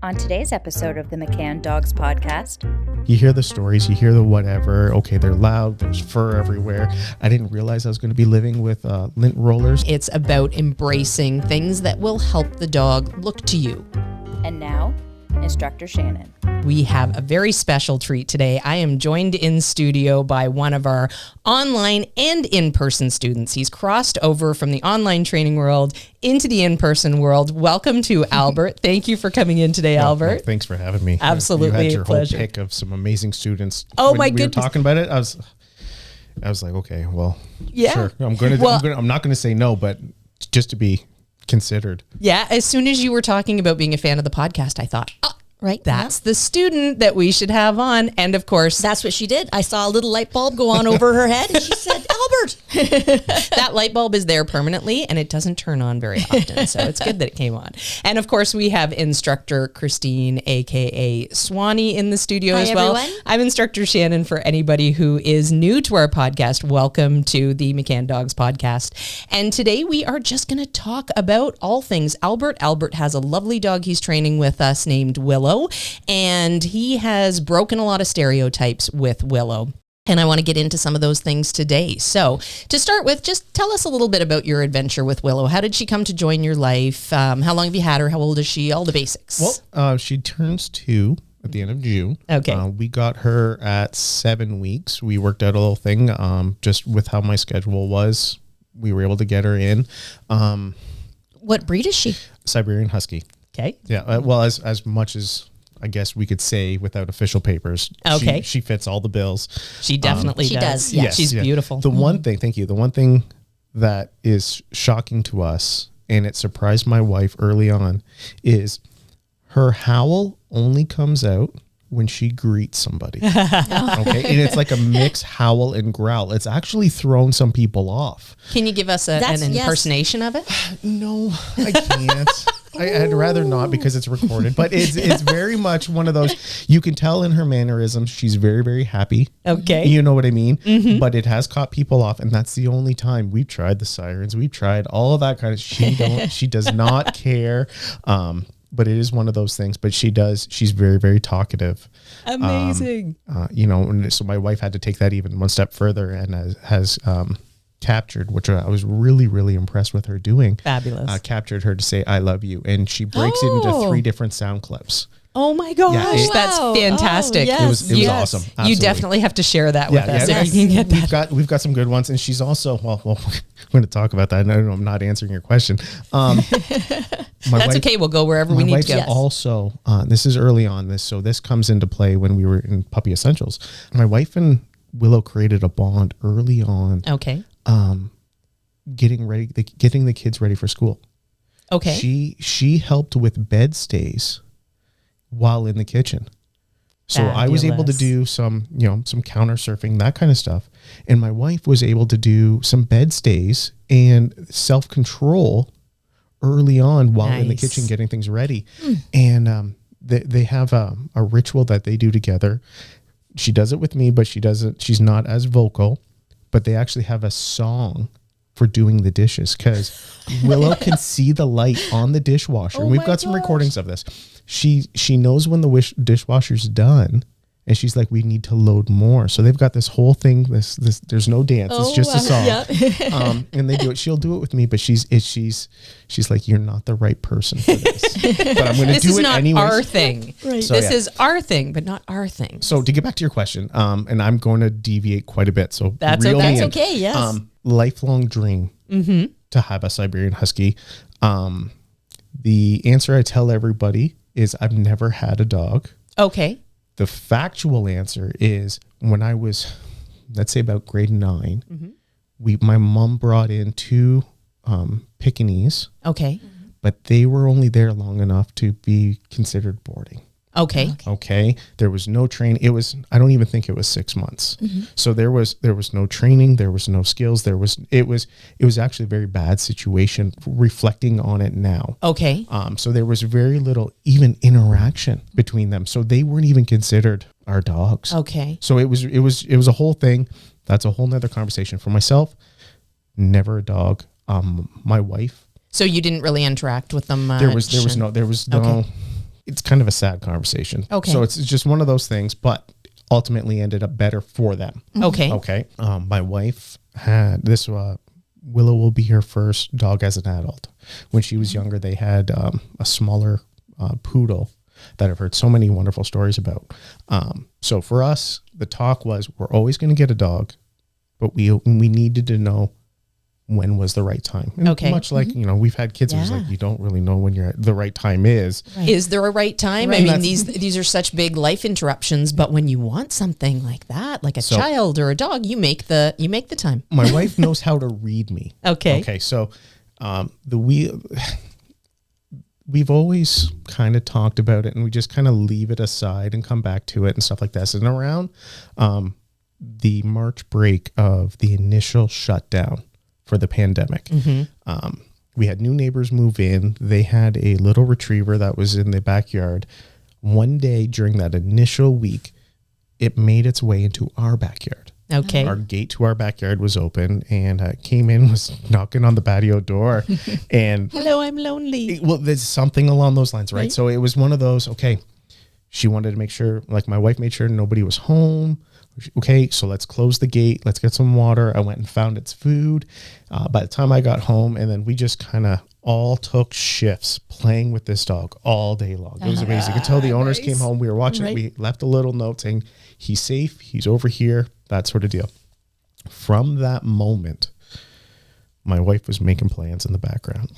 On today's episode of the McCann Dogs Podcast, you hear the stories, you hear the whatever. Okay, they're loud, there's fur everywhere. I didn't realize I was going to be living with lint rollers. It's about embracing things that will help the dog look to you. and now, Instructor Shannon. We have a very special treat today. I am joined in studio by one of our online and in-person students. He's crossed over from the online training world into the in-person world. Welcome to Albert. Thank you for coming in today, Albert. No, thanks for having me. Absolutely, you had your pleasure. whole pick of some amazing students. Oh, when my we goodness. were talking about it, I was like, okay, well, Yeah. sure. I'm not going to say no, but just to be considered. Yeah, as soon as you were talking about being a fan of the podcast, I thought, Right. that's the student that we should have on. And of course, That's what she did. I saw a little light bulb go on over her head and she said, Albert. that light bulb is there permanently and it doesn't turn on very often. So it's good that it came on. And of course, we have Instructor Christine, aka Swanee, in the studio Hi, as well. everyone. I'm Instructor Shannon. For anybody who is new to our podcast, welcome to the McCann Dogs Podcast. And today we are just going to talk about all things Albert. Albert has a lovely dog he's training with us named Willow, and he has broken a lot of stereotypes with Willow. And I want to get into some of those things today. So to start with, just tell us a little bit about your adventure with Willow. How did she come to join your life? How long have you had her? How old is she? All the basics. Well, she turns 2 at the end of June. Okay. We got her at 7 weeks. We worked out a little thing just with how my schedule was. We were able to get her in. What breed is she? Siberian Husky. Okay. Yeah, well, as much as I guess we could say without official papers. Okay. She fits all the bills. She definitely She does, Yeah, yes. she's Yeah. beautiful. The one thing, thank you. The one thing that is shocking to us, and it surprised my wife early on, is her howl only comes out when she greets somebody. Okay. And it's like a mixed howl and growl. It's actually thrown some people off. Can you give us an Yes. impersonation of it? No, I can't. I'd rather not because it's recorded, but it's very much one of those, you can tell in her mannerisms, she's very, very happy. Okay. You know what I mean? But it has caught people off, and that's the only time. We've tried the sirens, we've tried all of that kind of, she does not care. But it is one of those things, but she's very, very talkative. Amazing. And so my wife had to take that even one step further and has captured, which I was really, really impressed with her doing. Fabulous. Captured her to say, I love you. And she breaks it into 3 different sound clips. Oh my gosh, Yeah, that's wow. fantastic. Oh, yes. It was awesome. You Absolutely. definitely have to share that with us yeah. if you can get that. We've got some good ones, and she's also well we're going to talk about that. I know I'm not answering your question. That's okay. We'll go wherever we need to go. Wife's also this is early on. So this comes into play when we were in Puppy Essentials. My wife and Willow created a bond early on, Okay. getting the kids ready for school. Okay. She helped with bed stays while in the kitchen. So I was able to do some counter surfing, that kind of stuff. And my wife was able to do some bed stays and self-control early on while in the Nice. kitchen getting things ready. And they have a ritual that they do together. She does it with me, but she's not as vocal, but they actually have a song for doing the dishes because Willow can see the light on the dishwasher. And we've got some recordings of this. She knows when the dishwasher's done, and she's like, we need to load more. So they've got this whole thing. This there's no dance. It's just a song. Yeah. And they do it. She'll do it with me, but she's like, you're not the right person for this. But I'm going to This do is it not anyways. our thing. Right. So, This yeah. is our thing, but not our thing. So to get back to your question, and I'm going to deviate quite a bit. So That's reel okay. me That's in. okay, yes. Lifelong dream to have a Siberian Husky. The answer I tell everybody is I've never had a dog. Okay. The factual answer is when I was, let's say about grade 9, my mom brought in 2 Pekingese, Okay. but they were only there long enough to be considered boarding. Okay. Okay. There was no training. I don't even think it was 6 months. So there was no training. There was no skills. It was actually a very bad situation reflecting on it now. Okay. So there was very little even interaction between them. So they weren't even considered our dogs. Okay. So it was a whole thing. That's a whole nother conversation. For myself, never a dog. My wife, So you didn't really interact with them much? there was no, Okay. it's kind of a sad conversation. Okay. So it's just one of those things, but ultimately ended up better for them. Okay. Okay. My wife had this, Willow will be her first dog as an adult. When she was younger, they had a smaller poodle that I've heard so many wonderful stories about. So for us, the talk was, we're always going to get a dog, but we needed to know when was the right time. And Okay. much like, we've had kids who's like, you don't really know when the right time is. Is there a right time? Right. I mean, these are such big life interruptions, but when you want something like that, like a child or a dog, you make the time. My wife knows how to read me. Okay. Okay. So we've always kind of talked about it, and we just kind of leave it aside and come back to it and stuff like that. And around the March break of the initial shutdown for the pandemic, we had new neighbors move in. They had a little retriever that was in the backyard. One day during that initial week, it made its way into our backyard. Okay. Our gate to our backyard was open, and came in, was knocking on the patio door, and Hello, I'm lonely. well, there's something along those lines, right? So it was one of those, okay, she wanted to make sure, like my wife made sure nobody was home. Okay, so let's close the gate. Let's get some water. I went and found its food. By the time I got home, and then we just kind of all took shifts playing with this dog all day long. It was amazing. Until the owners came home, we were watching it. We left a little note saying, he's safe, he's over here, that sort of deal. From that moment, my wife was making plans in the background.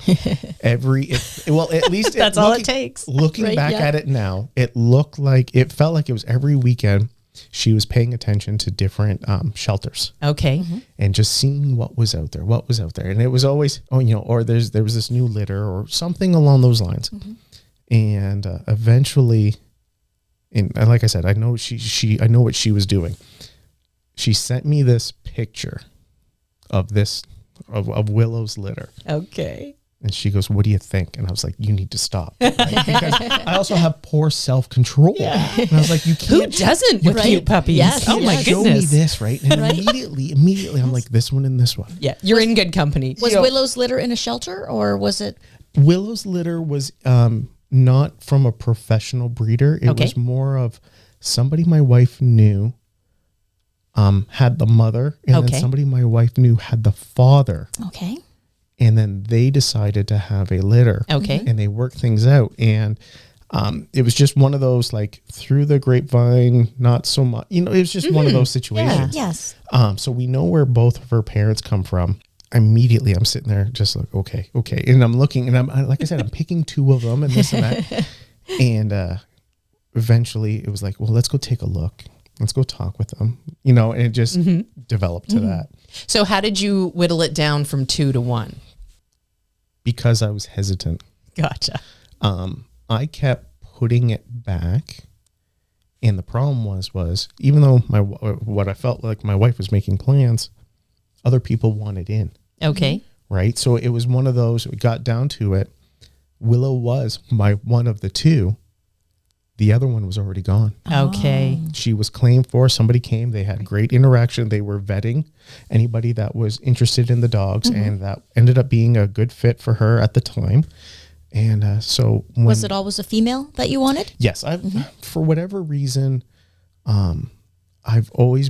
At least That's all it takes. Looking back at it now, it felt like it was every weekend she was paying attention to different shelters. Okay. And just seeing what was out there. And it was always, or there was this new litter or something along those lines. And eventually, and like I said, I know I know what she was doing. She sent me this picture of Willow's litter. Okay. And she goes, what do you think? And I was like, you need to stop. Right? Because I also have poor self-control. And I was like, you can't. Who doesn't with cute puppies? Yes. Oh my Show me goodness. this, right? And immediately I'm like, this one and this one. Yeah, you're in good company. Was Willow's litter in a shelter, or was it? Willow's litter was not from a professional breeder. It was more of somebody my wife knew had the mother, and then somebody my wife knew had the father. Okay. And then they decided to have a litter. Okay. And they worked things out. And it was just one of those, like, through the grapevine, not so much. It was just one of those situations. Yes. So we know where both of her parents come from. Immediately, I'm sitting there just like, okay. And I'm looking, and like I said, I'm picking two of them and this and that. And eventually, it was like, well, let's go take a look. Let's go talk with them. And it just developed to that. So how did you whittle it down from 2 to 1? Because I was hesitant. Gotcha. I kept putting it back, and the problem was even though what I felt like my wife was making plans, other people wanted in. Okay. Right. So it was one of those. We got down to it. Willow was one of the two. The other one was already gone. Okay. She was claimed for. Somebody came. They had great interaction. They were vetting anybody that was interested in the dogs, and that ended up being a good fit for her at the time. And so, Was it always a female that you wanted? Yes, for whatever reason, I've always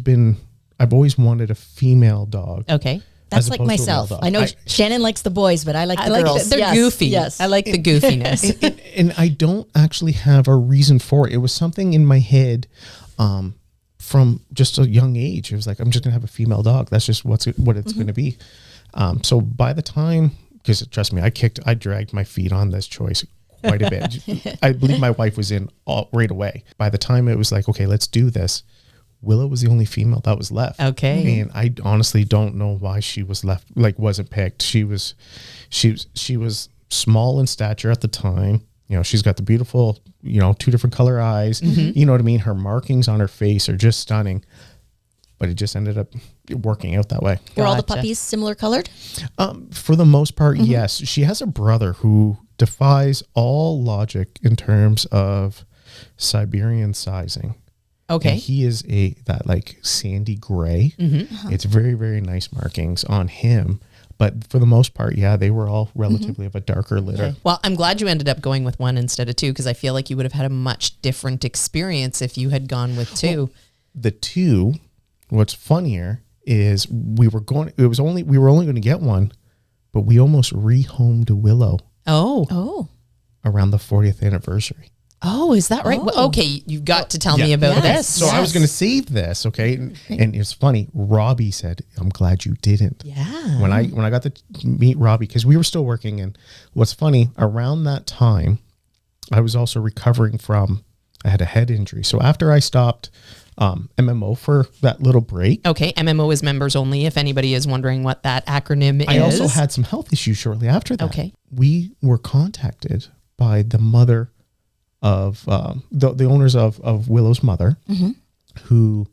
wanted a female dog. Okay. That's like myself. I know Shannon likes the boys, but I like the girls. They're goofy. Yes. I like the goofiness. and I don't actually have a reason for it. It was something in my head from just a young age. It was like, I'm just going to have a female dog. That's just what it's going to be. So by the time, because trust me, I dragged my feet on this choice quite a bit. I believe my wife was in right away. By the time it was like, okay, let's do this, Willow was the only female that was left. Okay. And I honestly don't know why she was left, wasn't picked. She was small in stature at the time. She's got the beautiful, 2 different color eyes. You know what I mean? Her markings on her face are just stunning. But it just ended up working out that way. Were all the puppies similar colored? For the most part, yes. She has a brother who defies all logic in terms of Siberian sizing. Okay. And he is that sandy gray. It's very, very nice markings on him. But for the most part, yeah, they were all relatively of a darker litter. Well, I'm glad you ended up going with one instead of two, because I feel like you would have had a much different experience if you had gone with two. Well, the two, what's funnier is we were only going to get one, but we almost rehomed Willow Oh. around the 40th anniversary. Oh, is that right? Oh. Well, okay, you've got to tell me about this. So I was going to save this, okay? And it's funny. Robbie said, "I'm glad you didn't." Yeah. When I got to meet Robbie, because we were still working, and what's funny, around that time, I was also recovering from, I had a head injury. So after I stopped MMO for that little break. Okay, MMO is members only, if anybody is wondering what that acronym is. I also had some health issues shortly after that. Okay. We were contacted by the mother of the owners of Willow's mother, who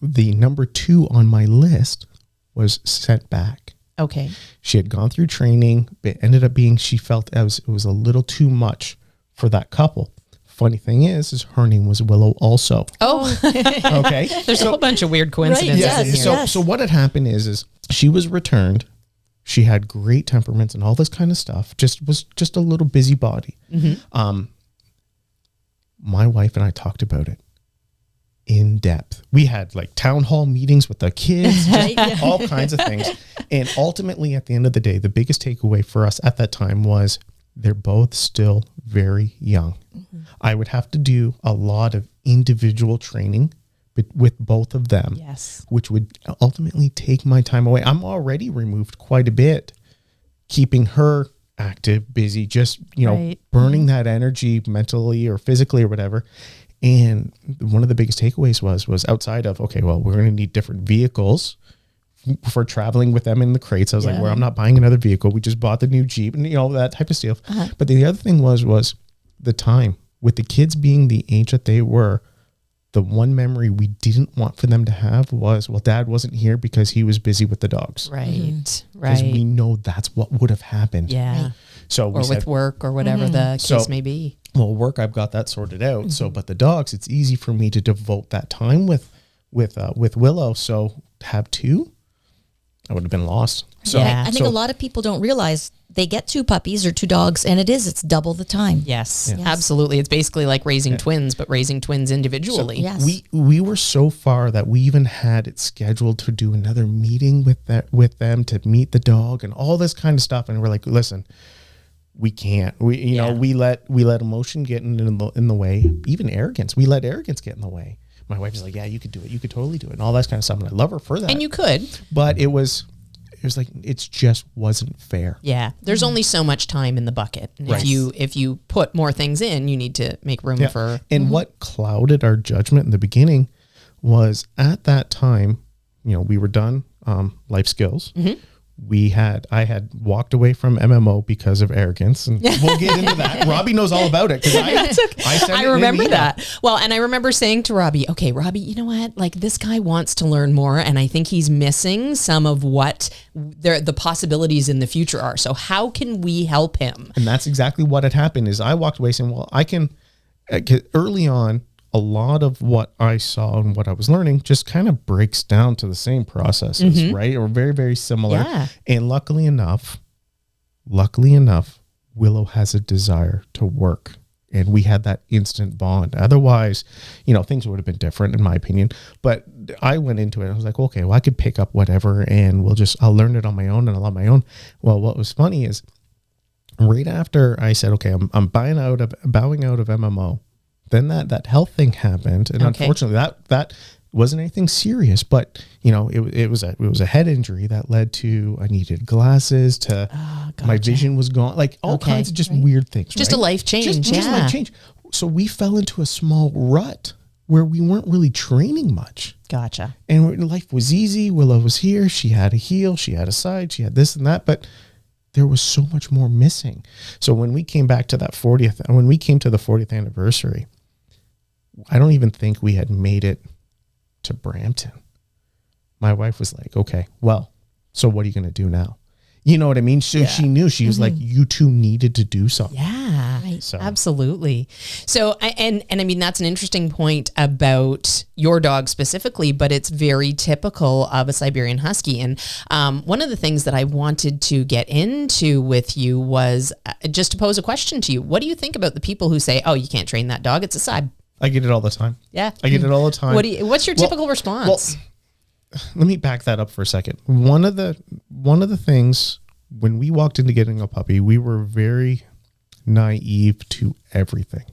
the number 2 on my list was sent back. Okay. She had gone through training, but it ended up being, she felt it was a little too much for that couple. Funny thing is her name was Willow also. Oh, okay. There's a whole bunch of weird coincidences Right, in yes. here. So what had happened is she was returned. She had great temperaments and all this kind of stuff. Was just a little busybody. My wife and I talked about it in depth. We had like town hall meetings with the kids, just all kinds of things. And ultimately, at the end of the day, the biggest takeaway for us at that time was they're both still very young. I would have to do a lot of individual training with both of them, Yes. which would ultimately take my time away. I'm already removed quite a bit, keeping her active, busy, just, Right. burning that energy mentally or physically or whatever. And one of the biggest takeaways was outside of, okay, well, we're going to need different vehicles for traveling with them in the crates. I was like, well, I'm not buying another vehicle. We just bought the new Jeep and, that type of stuff. But the other thing was the time. With the kids being the age that they were, the one memory we didn't want for them to have was, well, Dad wasn't here because he was busy with the dogs. Right. Because Right. we know that's what would have happened. Yeah. So we Or said, with work or whatever the case So- may be. well, work, I've got that sorted out. So, but the dogs, it's easy for me to devote that time with Willow. So to have 2, I would have been lost. So Yeah. I think a lot of people don't realize they get 2 puppies or 2 dogs, and it's double the time. Yes, absolutely. It's basically like raising twins, but raising twins individually. Yes. we were so far that we even had it scheduled to do another meeting with them to meet the dog and all this kind of stuff. And we're like, listen, we can't. We let emotion get in the way, even arrogance. We let arrogance get in the way. My wife is like, yeah, you could do it. You could totally do it, and all that kind of stuff. And I love her for that. And you could. But it was like, it just wasn't fair. Yeah. There's only so much time in the bucket. And Right. if you put more things in, you need to make room for. And what clouded our judgment in the beginning was, at that time, we were done life skills. I had walked away from MMO because of arrogance, and we'll get into that. Robbie knows all about it because I remember that. Well, and I remember saying to Robbie, okay, Robbie, you know what? Like, this guy wants to learn more, and I think he's missing some of what the possibilities in the future are. So how can we help him? And that's exactly what had happened. Is I walked away saying, well, I can. Early on, a lot of what I saw and what I was learning just kind of breaks down to the same processes, right? Or very, very similar. Yeah. And luckily enough, Willow has a desire to work. And we had that instant bond. Otherwise, things would have been different in my opinion. But I went into it. I was like, okay, well, I could pick up whatever and I'll learn it on my own and I'll on my own. Well, what was funny is right after I said, okay, I'm bowing out of MMO. Then that health thing happened, and unfortunately, that wasn't anything serious. But it was a head injury that led to I needed glasses. My vision was gone. Like all kinds of just weird things. Just right? a life change. Just a life change. So we fell into a small rut where we weren't really training much. Gotcha. And life was easy. Willow was here. She had a heel. She had a side. She had this and that. But there was so much more missing. So when we came back to the 40th anniversary, I don't even think we had made it to Brampton. My wife was like, okay, well, so what are you going to do now? You know what I mean? So she knew. She was like, you two needed to do something. Yeah. Right. So Absolutely. So, and I mean, that's an interesting point about your dog specifically, but it's very typical of a Siberian Husky. And one of the things that I wanted to get into with you was just to pose a question to you. What do you think about the people who say, oh, you can't train that dog, it's a Sib? I get it all the time. Yeah. I get it all the time. What's your typical response? Let me back that up for a second. One of the things when we walked into getting a puppy, we were very naive to everything.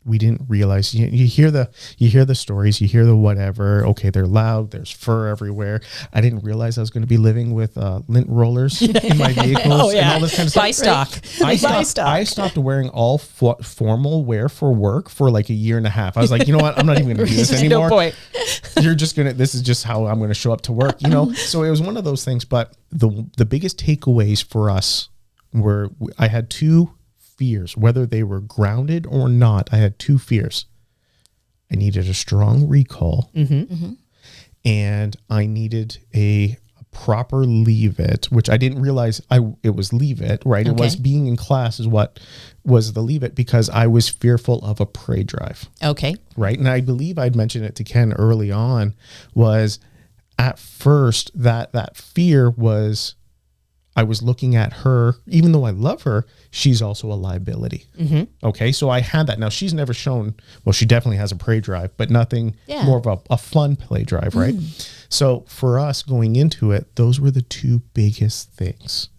We didn't realize you hear the stories, you hear the whatever. Okay, they're loud. There's fur everywhere. I didn't realize I was going to be living with lint rollers in my vehicles and all this kind of stuff. Buy stock. I stopped wearing all formal wear for work for like a year and a half. I was like, you know what? I'm not even going to do this anymore. No point. This is just how I'm going to show up to work, you know? So it was one of those things. But the biggest takeaways for us were I had two fears, whether they were grounded or not. I had two fears. I needed a strong recall, and I needed a proper leave it, which I didn't realize it was leave it, right? Okay. It was being in class is what was the leave it, because I was fearful of a prey drive. Okay. Right. And I believe I'd mentioned it to Ken early on, was at first that fear was, I was looking at her, even though I love her, she's also a liability. Okay. So I had that. Now she's never shown, well, she definitely has a prey drive, but nothing more of a fun play drive. Right. So for us going into it, those were the two biggest things.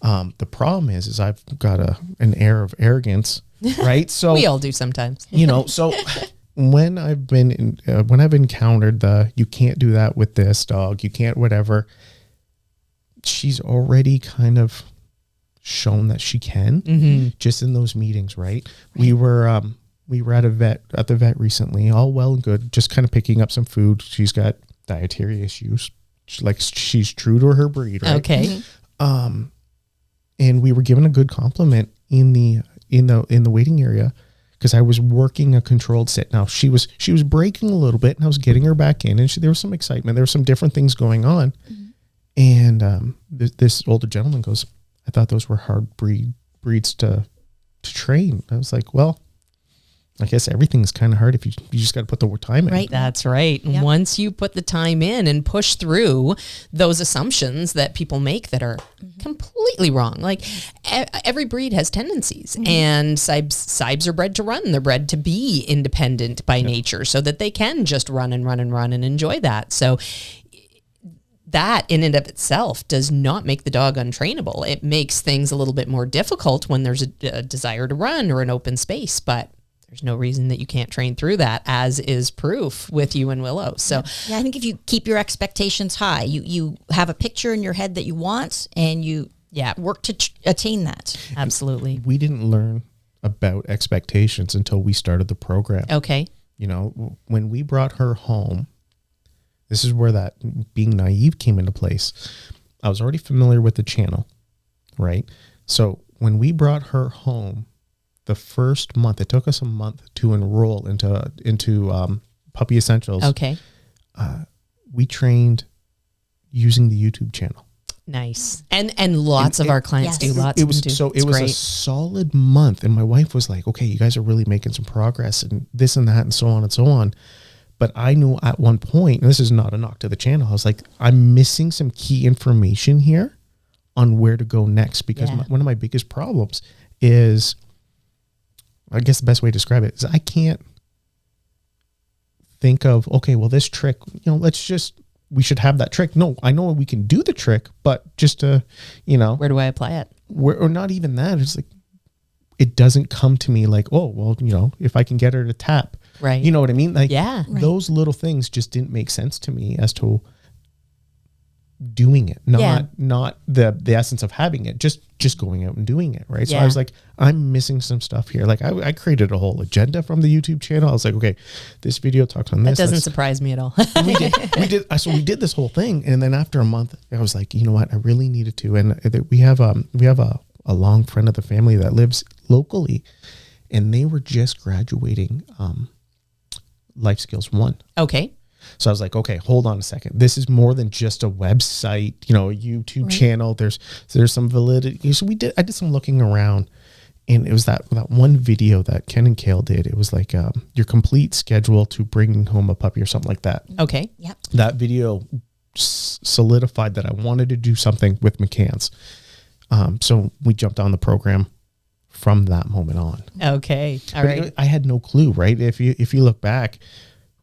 The problem is I've got an air of arrogance, right? So we all do sometimes, you know, so when I've encountered you can't do that with this dog, you can't, whatever, she's already kind of shown that she can just in those meetings, right? We were at the vet recently, all well and good, just kind of picking up some food. She's got dietary issues. She's true to her breed, right? Okay. And we were given a good compliment in the waiting area, because I was working a controlled sit. Now she was breaking a little bit, and I was getting her back in, and there was some excitement. There were some different things going on. And this older gentleman goes, I thought those were hard breeds to train. I was like, well, I guess everything's kind of hard if you just got to put the time in. Right. That's right. Yep. Once you put the time in and push through those assumptions that people make that are completely wrong. Like every breed has tendencies, and Sibes are bred to run. They're bred to be independent by nature, so that they can just run and run and run and enjoy that. So that in and of itself does not make the dog untrainable. It makes things a little bit more difficult when there's a desire to run or an open space, but there's no reason that you can't train through that, as is proof with you and Willow. So yeah, I think if you keep your expectations high, you have a picture in your head that you want, and you work to attain that. absolutely. We didn't learn about expectations until we started the program. Okay. You know, when we brought her home, this is where that being naive came into place. I was already familiar with the channel, right? So when we brought her home, the first month, it took us a month to enroll into Puppy Essentials. Okay. We trained using the YouTube channel. Nice. And lots of our clients do. Lots of them do. So it was a solid month, and my wife was like, okay, you guys are really making some progress, and this and that and so on and so on. But I knew at one point, and this is not a knock to the channel, I was like, I'm missing some key information here on where to go next, because one of my biggest problems is, I guess the best way to describe it is, I can't think of, okay, well, this trick, you know, we should have that trick. No, I know we can do the trick, but just to, you know. Where do I apply it? Or not even that. It's like, it doesn't come to me like, oh, well, you know, if I can get her to tap. Right. You know what I mean? Like, those little things just didn't make sense to me as to doing it, not the essence of having it, just going out and doing it, right? So I was like, I'm missing some stuff here. Like I created a whole agenda from the YouTube channel. I was like, okay, this video talks on this. That doesn't surprise me at all. we did this whole thing, and then after a month, I was like, you know what, I really needed to. And we have a long friend of the family that lives locally, and they were just graduating Life Skills 1. Okay. So I was like, okay, hold on a second. This is more than just a website, you know, a YouTube channel. There's some validity. So I did some looking around, and it was that one video that Ken and Kale did. It was like your complete schedule to bringing home a puppy or something like that. Okay. Yep. That video solidified that I wanted to do something with McCann's. So we jumped on the program from that moment on. Okay. All right. I had no clue, right? If you look back,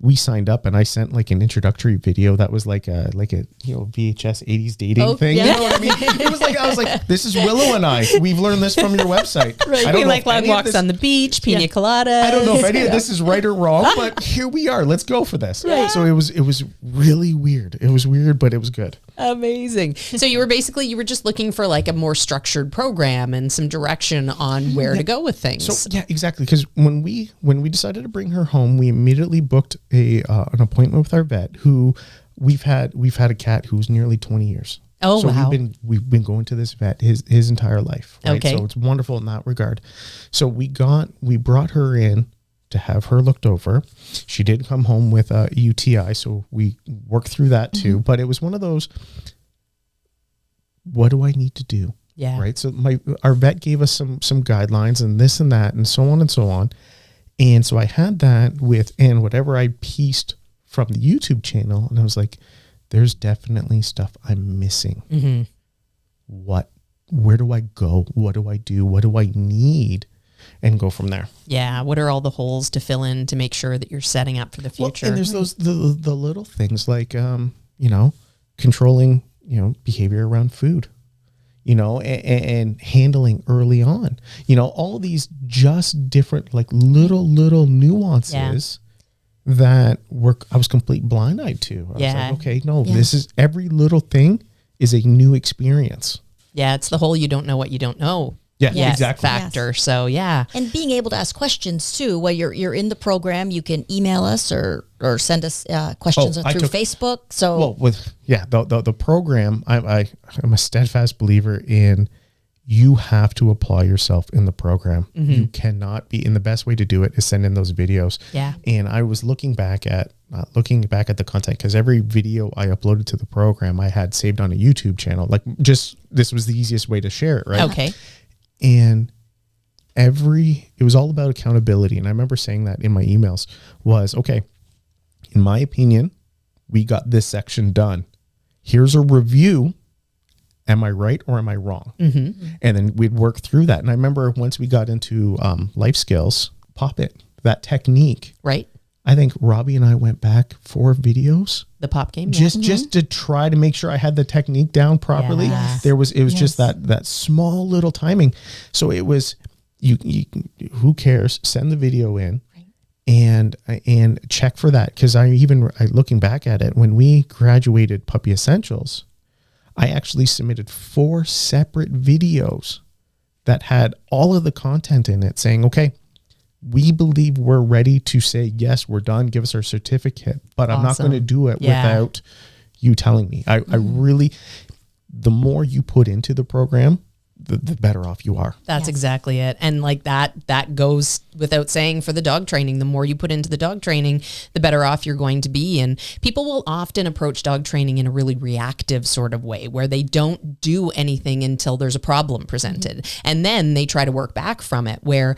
we signed up and I sent like an introductory video that was like a VHS 80s dating thing. Yeah. You know what I mean? It was like, I was like, this is Willow and I. We've learned this from your website. Right. I don't We know like if long any of walks this- on the beach, pina coladas. I don't know if any of this is right or wrong, but here we are. Let's go for this. Right. So it was really weird. It was weird, but it was good. Amazing. So you were just looking for like a more structured program and some direction on where to go with things. So yeah, exactly. Because when we decided to bring her home, we immediately booked an appointment with our vet, who we've had a cat who's nearly 20 years. Oh, so wow. we've been going to this vet his entire life. Right? Okay. So it's wonderful in that regard. So we brought her in to have her looked over. She did come home with a UTI, so we worked through that too. But it was one of those, what do I need to do? Yeah. Right. So our vet gave us some guidelines and this and that and so on and so on. And so I had that and whatever I pieced from the YouTube channel, and I was like, there's definitely stuff I'm missing. Mm-hmm. Where do I go? What do I do? What do I need? And go from there. Yeah. What are all the holes to fill in to make sure that you're setting up for the future? Well, and there's those the little things like controlling behavior around food, and handling early on. All these just different like little nuances that I was complete blind-eyed to. I was like, okay, no, this is every little thing is a new experience. Yeah, it's the whole you don't know what you don't know. Yeah, exactly. Factor. Yes. So yeah. And being able to ask questions too. While you're in the program, you can email us or send us questions through Facebook. So the program, I'm a steadfast believer in. You have to apply yourself in the program. Mm-hmm. You cannot be, and the best way to do it is send in those videos. Yeah. And I was looking back at the content, because every video I uploaded to the program, I had saved on a YouTube channel. Like this was the easiest way to share it, right? Okay. And it was all about accountability. And I remember saying that in my emails was, okay, in my opinion, we got this section done. Here's a review. Am I right or am I wrong? Mm-hmm. And then we'd work through that. And I remember once we got into life skills, pop it, that technique. Right. I think Robbie and I went back 4 videos. The pop game. Just to try to make sure I had the technique down properly. Yes. It was just that small little timing. So it was, you who cares? Send the video in. And check for that. Because I looking back at it, when we graduated Puppy Essentials, I actually submitted 4 separate videos that had all of the content in it saying, okay, we believe we're ready to say, yes, we're done. Give us our certificate, but I'm not going to do it without you telling me. I really, the more you put into the program, the better off you are. That's exactly it. And like that goes without saying for the dog training. The more you put into the dog training, the better off you're going to be. And people will often approach dog training in a really reactive sort of way, where they don't do anything until there's a problem presented. Mm-hmm. And then they try to work back from it, where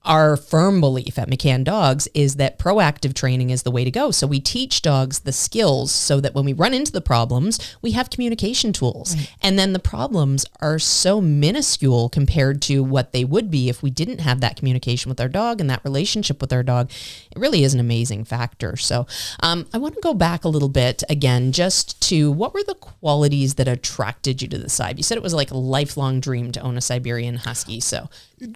our firm belief at McCann Dogs is that proactive training is the way to go. So we teach dogs the skills so that when we run into the problems, we have communication tools. Right. And then the problems are so minuscule compared to what they would be if we didn't have that communication with our dog and that relationship with our dog. It really is an amazing factor. So I want to go back a little bit again, just to what were the qualities that attracted you to the side? You said it was like a lifelong dream to own a Siberian Husky. So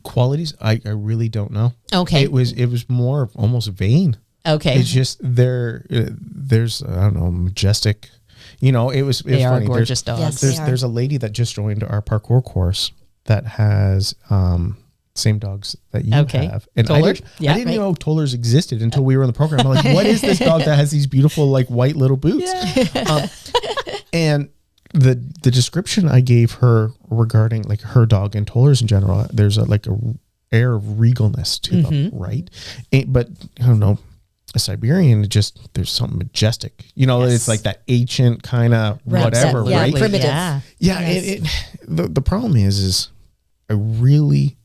qualities, I really don't know. Okay. It was more almost vain. Okay. It's just there's I don't know, majestic. It was They are funny. gorgeous dogs. Yes. There's a lady that just joined our parkour course that has same dogs that you have. And Toller? I didn't know Tollers existed until we were in the program. I'm like, what is this dog that has these beautiful like white little boots? Yeah. And the description I gave her regarding like her dog and Tollers in general, there's a air of regalness to them, right? But I don't know, a Siberian, there's something majestic. It's like that ancient kind of whatever, yeah, right? primitive. Yeah. Yeah. The problem is I really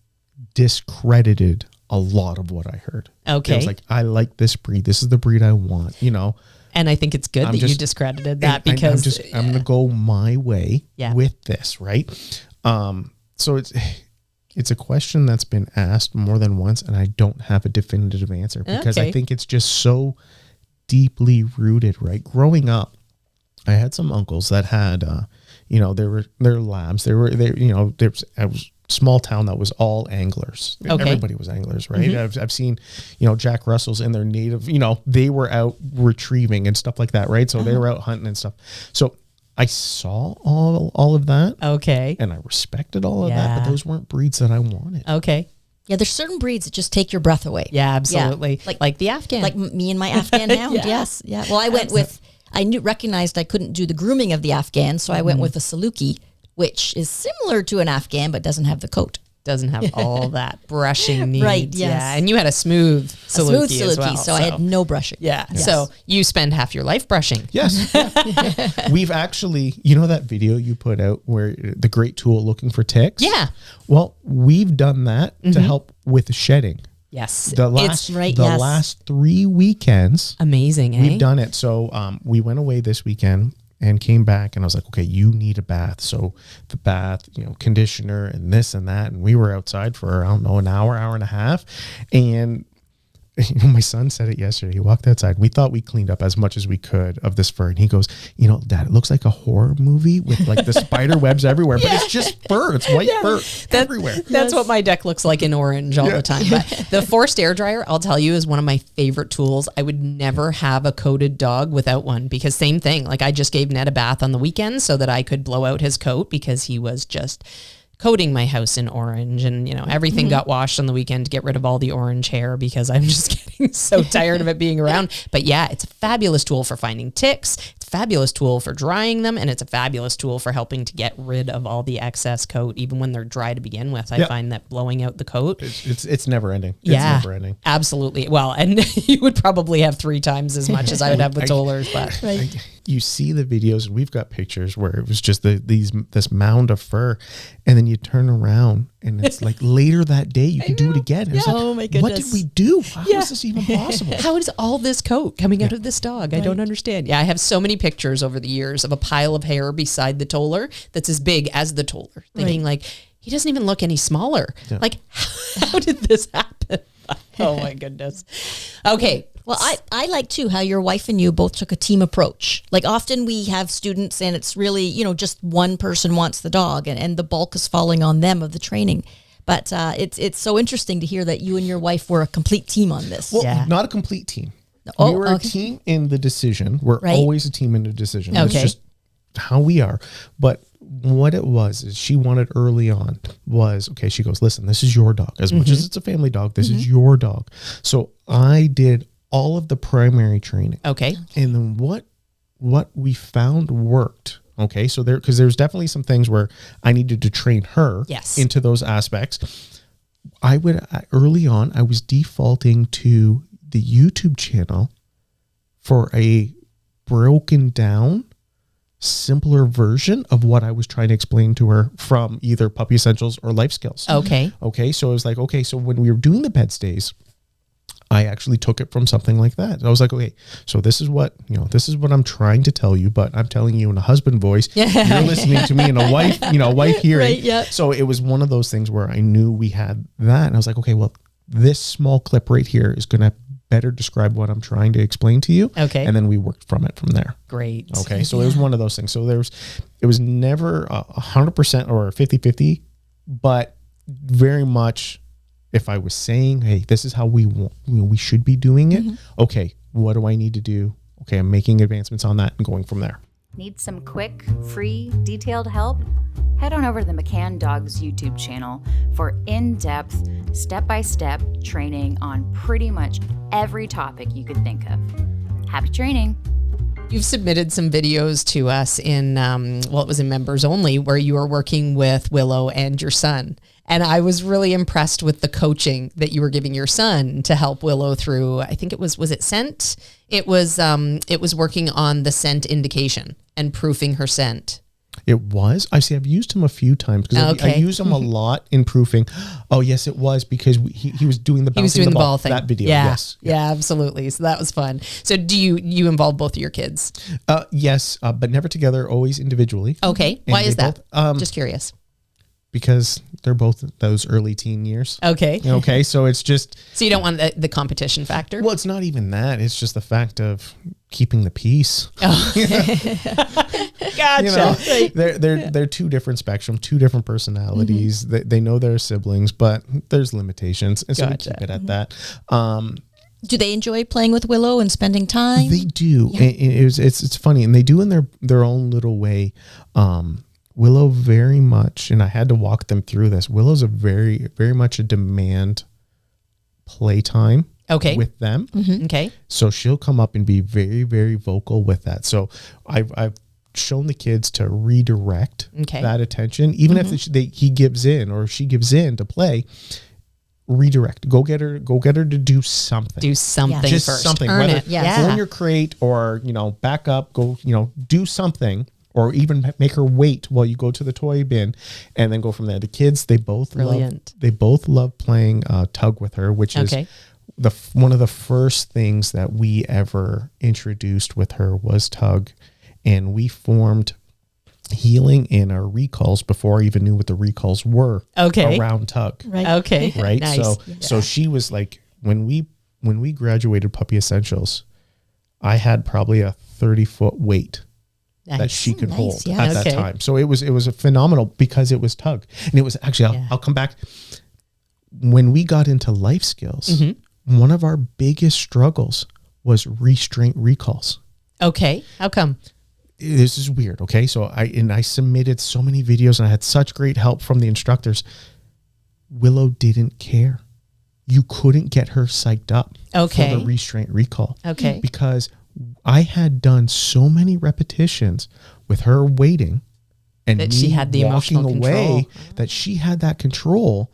discredited a lot of what I heard. Okay. I was like, I like this breed. This is the breed I want, And I think it's good that you discredited that because I'm going to go my way Yeah. with this, right? So it's a question that's been asked more than once, and I don't have a definitive answer because Okay. I think it's just so deeply rooted, right? Growing up, I had some uncles that had, they're labs. There was a small town that was all anglers. Okay. Everybody was anglers, right? I've seen, Jack Russells in their native, they were out retrieving and stuff like that, right? So they were out hunting and stuff. So I saw all of that. Okay. And I respected all of that, but those weren't breeds that I wanted. Okay. Yeah, there's certain breeds that just take your breath away. Yeah, absolutely. Yeah. Like the Afghan. Like me and my Afghan hound. Yeah. Yes. Yeah. Well, I went recognized I couldn't do the grooming of the Afghan, so I went with a Saluki, which is similar to an Afghan but doesn't have the coat. Doesn't have all that brushing needs. Right, yes. Yeah. And you had a smooth Saluki as well. So I had no brushing. Yeah. Yes. So you spend half your life brushing. Yes. Yeah. We've actually, that video you put out where the great tool looking for ticks? Yeah. Well, we've done that to help with shedding. Yes. The last, right, the yes. last 3 weekends, Amazing, eh? we've done it. So we went away this weekend and came back and I was like, okay, you need a bath. So the bath, conditioner and this and that. And we were outside for, I don't know, an hour and a half. And my son said it yesterday. He walked outside. We thought we cleaned up as much as we could of this fur. And he goes, Dad, it looks like a horror movie with like the spider webs everywhere, but it's just fur. It's white fur everywhere. That's what my deck looks like in orange all the time. But the forced air dryer, I'll tell you, is one of my favorite tools. I would never have a coated dog without one because same thing. Like I just gave Ned a bath on the weekend so that I could blow out his coat because he was just coating my house in orange and everything got washed on the weekend to get rid of all the orange hair because I'm just getting so tired of it being around. But yeah, it's a fabulous tool for finding ticks. It's a fabulous tool for drying them. And it's a fabulous tool for helping to get rid of all the excess coat, even when they're dry to begin with. I find that blowing out the coat. It's never ending. It's never ending. Absolutely. Well, and you would probably have 3 times as much as I would have with Tollers, but you see the videos and we've got pictures where it was just this mound of fur and then you turn around and it's like later that day you can do it again. Yeah. Like, Oh my goodness. what did we do? How is this even possible? how is all this coat coming out of this dog? I don't understand. Yeah, I have so many pictures over the years of a pile of hair beside the Toller that's as big as the Toller, thinking like, he doesn't even look any smaller. Yeah. Like, how did this happen? Oh my goodness. Okay. Well, I like too how your wife and you both took a team approach. Like often we have students and it's really, just one person wants the dog and the bulk is falling on them of the training. But it's so interesting to hear that you and your wife were a complete team on this. Well, not a complete team. Oh, we were a team in the decision. We're always a team in the decision. It's just how we are. But what it was is she wanted early on was, okay, she goes, listen, this is your dog. As much as it's a family dog, this is your dog. So I did all of the primary training. Okay. And then what we found worked. Okay. So because there's definitely some things where I needed to train her into those aspects. Early on, I was defaulting to the YouTube channel for a broken down, simpler version of what I was trying to explain to her from either Puppy Essentials or Life Skills. Okay. Okay. So it was like, okay, so when we were doing the bed stays, I actually took it from something like that. I was like, okay, so this is what I'm trying to tell you, but I'm telling you in a husband voice. You're listening to me in a wife hearing. Right, yeah. So it was one of those things where I knew we had that. And I was like, okay, well, this small clip right here is going to better describe what I'm trying to explain to you. Okay. And then we worked from it from there. Great. Okay. So it was one of those things. So it was never 100% or 50-50, but very much, if I was saying, hey, this is how we should be doing it. Okay, what do I need to do? Okay, I'm making advancements on that and going from there. Need some quick, free, detailed help? Head on over to the McCann Dogs YouTube channel for in-depth, step-by-step training on pretty much every topic you could think of. Happy training! You've submitted some videos to us in, it was in members only, where you were working with Willow and your son. And I was really impressed with the coaching that you were giving your son to help Willow through, I think it was it scent? It was working on the scent indication and proofing her scent. It was. I've used him a few times because I use him a lot in proofing. Oh yes, it was because he was doing the ball thing. That video. Yeah. Yes. Yeah, absolutely. So that was fun. So do you involve both of your kids? Yes, but never together. Always individually. Okay. And why is that? Both, just curious. Because they're both those early teen years. Okay. Okay. So it's just. So you don't want the competition factor? Well, it's not even that. It's just the fact of keeping the peace. Oh. Gotcha. They're two different spectrum, two different personalities. They know they're siblings, but there's limitations, and so we keep it at that. Do they enjoy playing with Willow and spending time? They do. Yeah. It's funny, and they do in their own little way. Willow very much, and I had to walk them through this. Willow's a very, very much a demand playtime. Okay. With them. Mm-hmm. Okay. So she'll come up and be very, very vocal with that. So I've shown the kids to redirect that attention, even if he gives in or she gives in to play. Redirect. Go get her to do something. Do something just first. something. Earn Whether it. Yeah. go in your crate or back up. Go do something. Or even make her wait while you go to the toy bin, and then go from there. The kids, they both love playing tug with her, which is one of the first things that we ever introduced with her was tug, and we formed healing in our recalls before I even knew what the recalls were. Around tug. Right. Okay. Right. Nice. So she was like when we graduated Puppy Essentials, I had probably a 30-foot weight. Nice. That she could hold at that time. So it was a phenomenal because it was tug. And it was actually, I'll come back. When we got into life skills, one of our biggest struggles was restraint recalls. Okay. How come? This is weird. Okay. So I submitted so many videos and I had such great help from the instructors. Willow didn't care. You couldn't get her psyched up for the restraint recall. Okay. Because I had done so many repetitions with her waiting and that me she had the walking emotional away control. That she had that control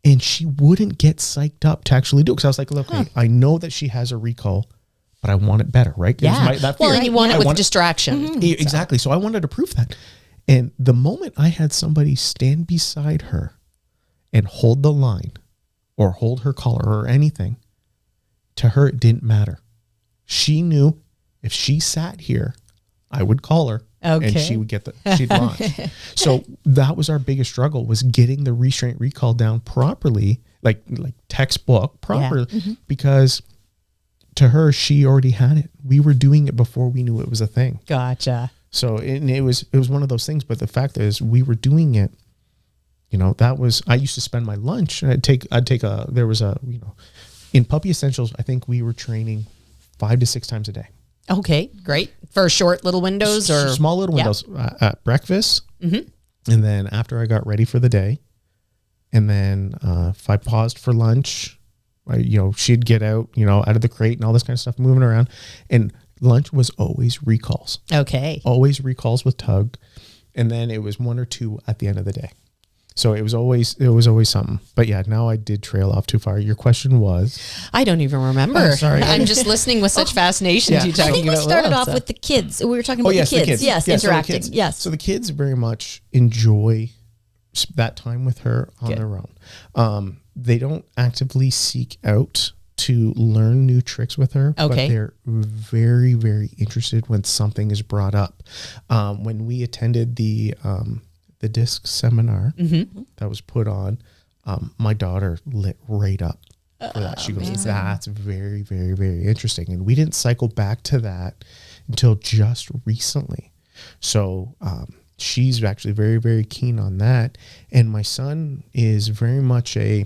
and she wouldn't get psyched up to actually do it. Because I was like, look, I know that she has a recall, but I want it better, right? Yeah. And you want it with distraction. Exactly. So I wanted to prove that. And the moment I had somebody stand beside her and hold the line or hold her collar or anything, to her, it didn't matter. She knew if she sat here, I would call her and she would she'd launch. So that was our biggest struggle, was getting the restraint recall down properly, like textbook properly, because to her, she already had it. We were doing it before we knew it was a thing. Gotcha. So it was one of those things, but the fact is we were doing it, I used to spend my lunch and in Puppy Essentials, I think we were training 5 to 6 times a day. Okay, great. For short little windows or small little windows at breakfast. And then after I got ready for the day, and then if I paused for lunch, she'd get out of the crate and all this kind of stuff, moving around. And lunch was always recalls. Okay. Always recalls with tug. And then it was 1 or 2 at the end of the day. So it was always something. But yeah, now I did trail off too far. Your question was? I don't even remember. Oh, sorry. I'm just listening with such fascination to you talking I think we about started off with the kids. We were talking about the kids. Yes, interacting. So the kids very much enjoy that time with her on their own. They don't actively seek out to learn new tricks with her, but they're very, very interested when something is brought up. When we attended the disc seminar that was put on, my daughter lit right up for that. She goes, that's very, very, very interesting. And we didn't cycle back to that until just recently. So she's actually very, very keen on that. And my son is very much a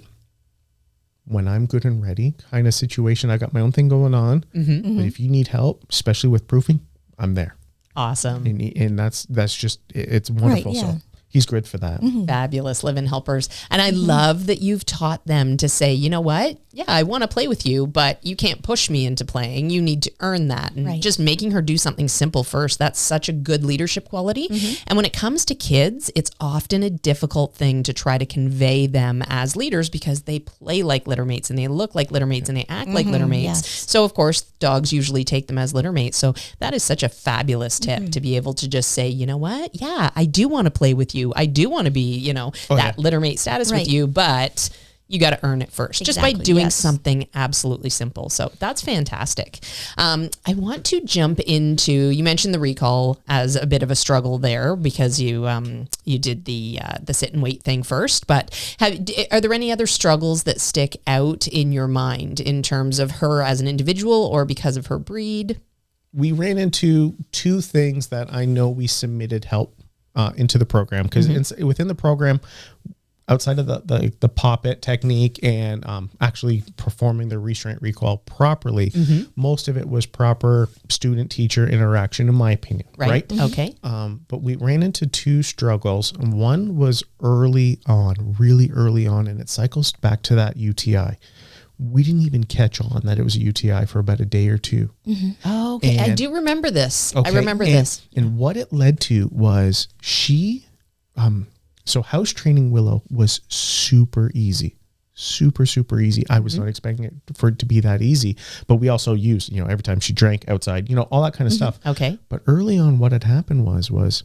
when I'm good and ready kind of situation. I got my own thing going on. But if you need help, especially with proofing, I'm there. Awesome. And that's just, it's wonderful. Right, yeah. So he's good for that. Fabulous live-in helpers. And I love that you've taught them to say, you know what? Yeah, I want to play with you, but you can't push me into playing. You need to earn that. And just making her do something simple first, that's such a good leadership quality. And when it comes to kids, it's often a difficult thing to try to convey them as leaders because they play like littermates and they look like littermates and they act like littermates. Yes. So of course, dogs usually take them as littermates. So that is such a fabulous tip to be able to just say, you know what? Yeah, I do want to play with you. I do want to be, you know, that littermate status with you, but you got to earn it first just by doing something absolutely simple. So that's fantastic. I want to jump into, you mentioned the recall as a bit of a struggle there because you did the sit and wait thing first, but are there any other struggles that stick out in your mind in terms of her as an individual or because of her breed? We ran into two things that I know we submitted help into the program because within the program, outside of the pop-it technique and actually performing the restraint recall properly, most of it was proper student-teacher interaction, in my opinion. Right? Okay. But we ran into two struggles. One was really early on, and it cycles back to that UTI. We didn't even catch on that it was a UTI for about a day or two. Oh, okay. I do remember this. I remember this. And what it led to was she... So house training Willow was super easy, super easy. I was not expecting it for it to be that easy, but we also used, you know, every time she drank outside, you know, all that kind of stuff. Okay. But early on what had happened was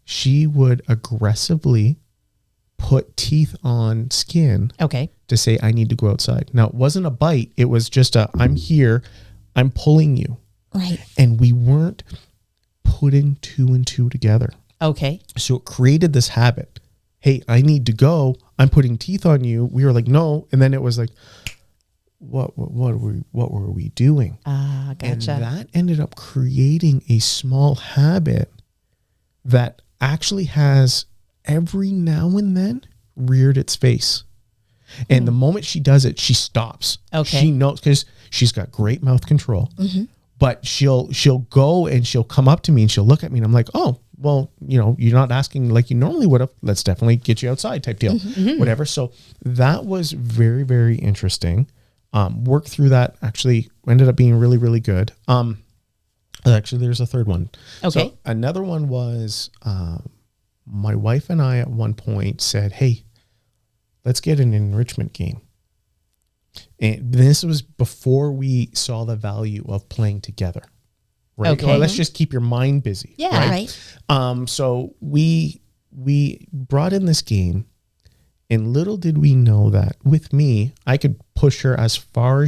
she would aggressively put teeth on skin. Okay. To say, I need to go outside. Now it wasn't a bite. It was just I'm here, I'm pulling you. Right. And we weren't putting two and two together. Okay. So it created this habit. Hey, I need to go. I'm putting teeth on you. We were like, no. And then it was like, what were we doing? Ah, gotcha. And that ended up creating a small habit that actually has every now and then reared its face. And the moment she does it, she stops. Okay. She knows because she's got great mouth control. But she'll go and she'll come up to me and she'll look at me and I'm like, oh, well, you know, you're not asking like you normally would have. Let's definitely get you outside type deal, whatever. So that was very, very interesting. Worked through that. Actually ended up being really, really good. Actually, there's a third one. Okay. So another one was my wife and I at one point said, hey, let's get an enrichment game. And this was before we saw the value of playing together. Right. Okay. Or let's just keep your mind busy. Yeah. Right. So we brought in this game, and little did we know that with me, I could push her as far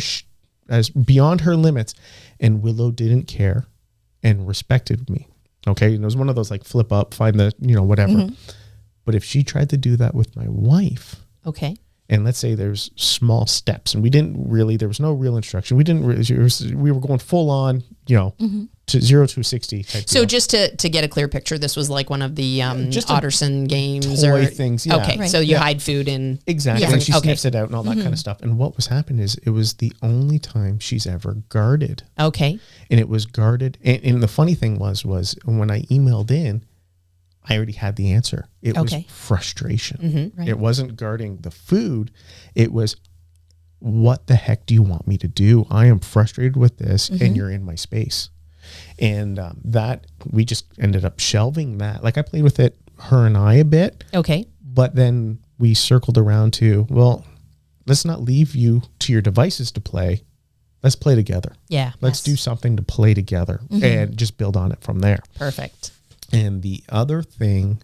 as beyond her limits, and Willow didn't care and respected me. Okay. And it was one of those like flip up, find the, you know, whatever. But if she tried to do that with my wife, Okay. and let's say there's small steps and there was no real instruction. We were going full on, you know, to 0 to 60 type So deal. just to get a clear picture, this was like one of the just a Otterson games toy or things. Yeah. Okay. So you hide food in. Exactly. Yeah. And she Okay. sniffs it out and all that kind of stuff. And what was happening is it was the only time she's ever guarded. Okay. And it was guarded. And the funny thing was when I emailed in, I already had the answer. It was frustration. Right. It wasn't guarding the food. It was, what the heck do you want me to do? I am frustrated with this and you're in my space. And that we just ended up shelving that. Like I played with it, her and I a bit. Okay. But then we circled around to, well, let's not leave you to your devices to play. Let's play together. Yeah. Let's do something to play together and just build on it from there. Perfect. And the other thing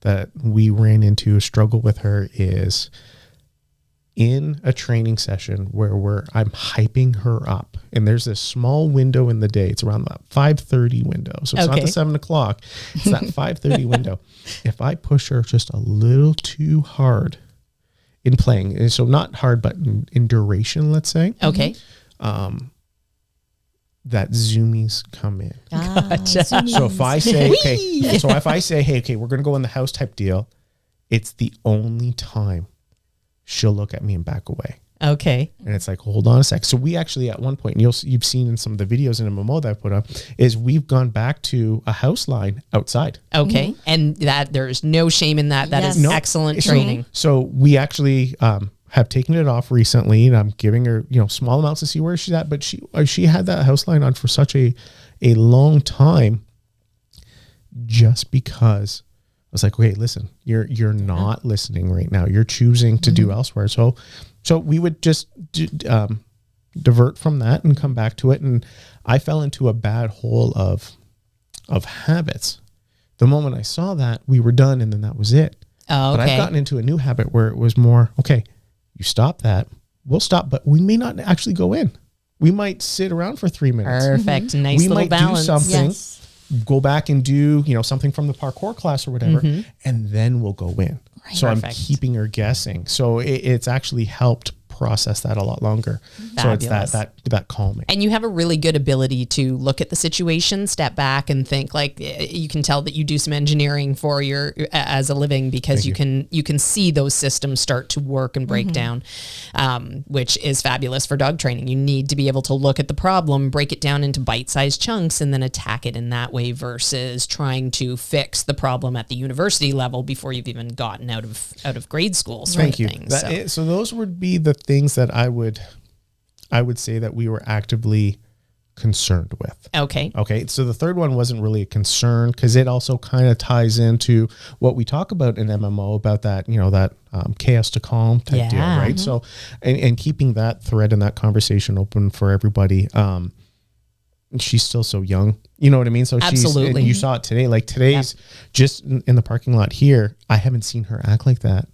that we ran into a struggle with her is in a training session where I'm hyping her up, and there's this small window in the day. It's around that 5:30 window. So it's not the 7 o'clock. It's that 5:30 window. If I push her just a little too hard in playing, and so not hard, but in duration, let's say. Okay. That zoomies come in. Gotcha. So if I say, hey, we're going to go in the house type deal, it's the only time she'll look at me and back away. Okay. And it's like, hold on a sec. So we actually, at one point, and you've seen in some of the videos in MMO that I put up, is we've gone back to a house line outside. Okay. And that there's no shame in that. That Yes. is No. excellent training. So we actually have taken it off recently, and I'm giving her, small amounts to see where she's at. But she had that house line on for such a long time, just because I was like, okay, listen, you're not listening right now. You're choosing to do elsewhere. So we would just divert from that and come back to it. And I fell into a bad hole of habits. The moment I saw that, we were done, and then that was it. Oh, okay. But I've gotten into a new habit where it was more, okay, you stop that, we'll stop, but we may not actually go in. We might sit around for 3 minutes. Perfect. Nice We little might do balance. something. Yes. Go back and do, something from the parkour class or whatever, and then we'll go in. So I'm Perfect. keeping her guessing. So it's actually helped process that a lot longer. Fabulous. So it's that calming. And you have a really good ability to look at the situation, step back, and think. Like, you can tell that you do some engineering for your as a living, because you can see those systems start to work and break down, which is fabulous for dog training. You need to be able to look at the problem, break it down into bite-sized chunks, and then attack it in that way, versus trying to fix the problem at the university level before you've even gotten out of grade school. Thank you. Thing. So those would be the things that I would say that we were actively concerned with. Okay. Okay. So the third one wasn't really a concern, because it also kind of ties into what we talk about in MMO about that, that chaos to calm type deal. Right. So, and keeping that thread and that conversation open for everybody. She's still so young. You know what I mean? So Absolutely. you saw it today, like today's just in the parking lot here. I haven't seen her act like that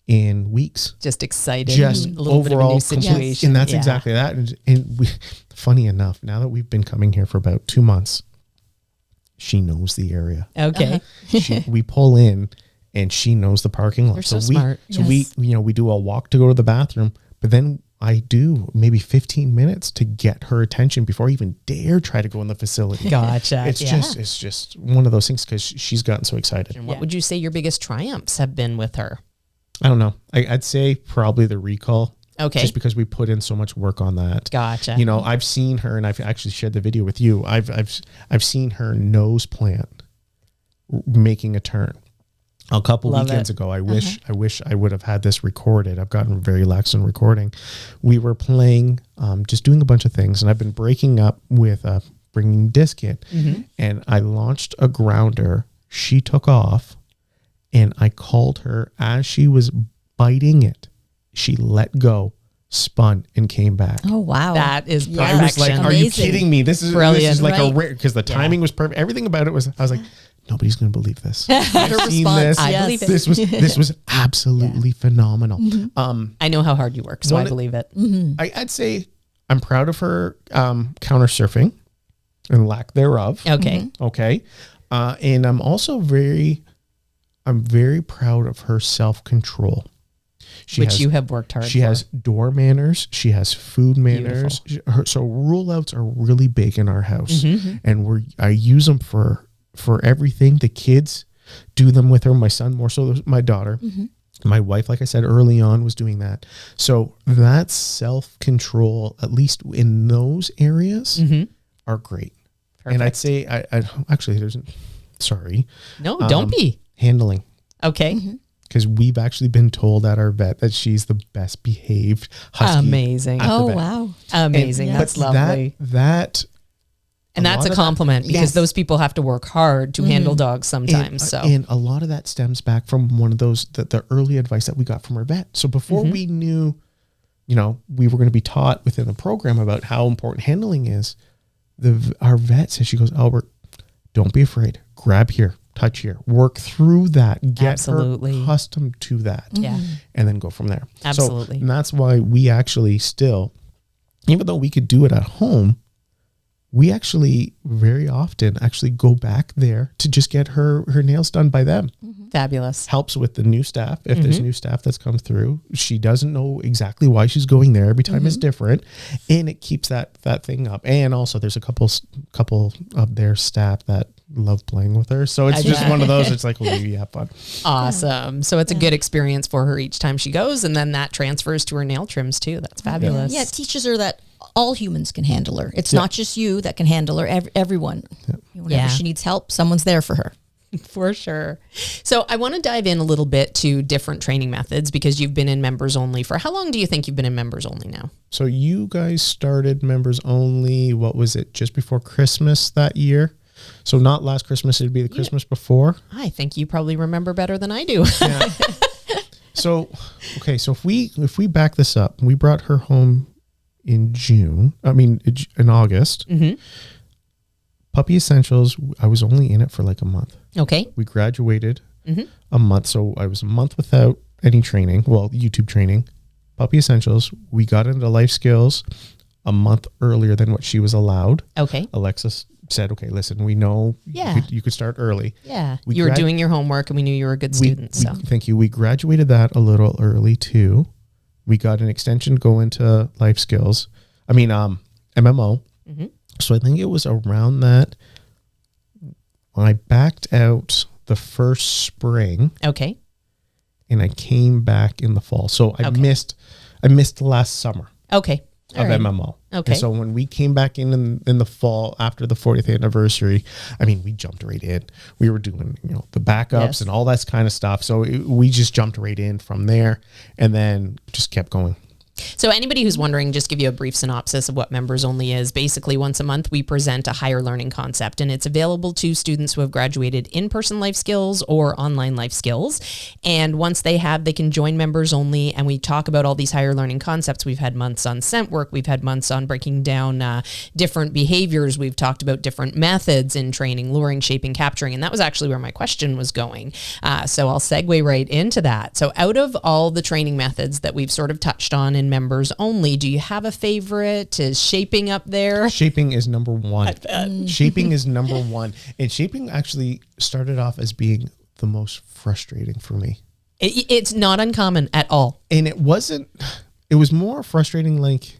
in weeks. Just excited. Just a little bit of a overall new situation. and that's exactly that. And funny enough, now that we've been coming here for about 2 months, she knows the area. Okay. We pull in and she knows the parking lot. You're so smart. So we do a walk to go to the bathroom, but then I do maybe 15 minutes to get her attention before I even dare try to go in the facility. Gotcha. It's just one of those things, because she's gotten so excited. And what would you say your biggest triumphs have been with her? I don't know. I'd say probably the recall. Okay. Just because we put in so much work on that. Gotcha. I've seen her, and I've actually shared the video with you. I've seen her nose plant making a turn. A couple weekends ago, I wish I would have had this recorded. I've gotten very lax in recording. We were playing, just doing a bunch of things, and I've been breaking up with bringing disc in, and I launched a grounder. She took off, and I called her as she was biting it. She let go, spun, and came back. Oh, wow. That is perfection. I was like, "Are you Amazing. kidding me? This is Brilliant. like Right. a rare," because the timing was perfect. Everything about it was. I was like, nobody's going to believe this. I've seen response, this. I believe it. This was absolutely phenomenal. I know how hard you work, so I believe it. I'd say I'm proud of her counter surfing and lack thereof. Okay. Okay, and I'm also very proud of her self-control. Which you have worked hard She for. has door manners. She has food manners. So rule outs are really big in our house, and I use them for everything. The kids do them with her. My son more so than my daughter. My wife, like I said early on, was doing that. So that self-control, at least in those areas, are great. Perfect. And I'd say I actually sorry. No, don't be. Handling. Okay. Because we've actually been told at our vet that she's the best behaved husky. Amazing. at the Oh, vet. wow. Amazing. And- That's but lovely. That and that's a lot of compliment, because yes. those people have to work hard to handle dogs sometimes. and a lot of that stems back from one of those the early advice that we got from our vet. So before we knew, we were going to be taught within the program about how important handling is, our vet says, she goes, Albert, don't be afraid. Grab here, touch here, work through that, get Absolutely. her accustomed to that, Yeah. and then go from there. Absolutely. So, and that's why we actually still, even though we could do it at home, we actually very often actually go back there to just get her nails done by them. Fabulous. Helps with the new staff. If there's new staff that's come through, she doesn't know exactly why she's going there. Every time is different, and it keeps that thing up. And also there's a couple of their staff that love playing with her. So it's just one of those. It's like, well, you have fun. Awesome. So it's a good experience for her each time she goes. And then that transfers to her nail trims too. That's fabulous. Yeah, it teaches her that all humans can handle her. It's not just you that can handle her. Everyone. Whenever she needs help, someone's there for her. For sure. So I want to dive in a little bit to different training methods because you've been in members only for how long do you think you've been in members only now? So you guys started members only, what was it, just before Christmas that year? So not last Christmas, it'd be the Christmas before. I think you probably remember better than I do. Yeah. So, okay, so if we back this up, we brought her home in August. Mm-hmm. Puppy Essentials, I was only in it for like a month. Okay. We graduated a month. So I was a month without any training. Well, YouTube training. Puppy Essentials. We got into life skills a month earlier than what she was allowed. Okay. Alexis said, okay, listen, we know you could start early. Yeah. You were doing your homework and we knew you were a good student. Thank you. We graduated that a little early too. We got an extension going to life skills. MMO. Mm-hmm. So I think it was around that when I backed out the first spring. Okay. And I came back in the fall. So I missed the last summer. Okay. Of MMO. Okay. And so when we came back in the fall after the 40th anniversary, we jumped right in. We were doing, the backups and all that kind of stuff. So we just jumped right in from there and then just kept going. So anybody who's wondering, just give you a brief synopsis of what members only is. Basically, once a month, we present a higher learning concept, and it's available to students who have graduated in-person life skills or online life skills. And once they can join members only, and we talk about all these higher learning concepts. We've had months on scent work. We've had months on breaking down different behaviors. We've talked about different methods in training, luring, shaping, capturing. And that was actually where my question was going. So I'll segue right into that. So out of all the training methods that we've sort of touched on in members only, do you have a favorite? Is shaping up there? Shaping is number one. Shaping is number one. And shaping actually started off as being the most frustrating for me. It's not uncommon at all. And it was more frustrating. Like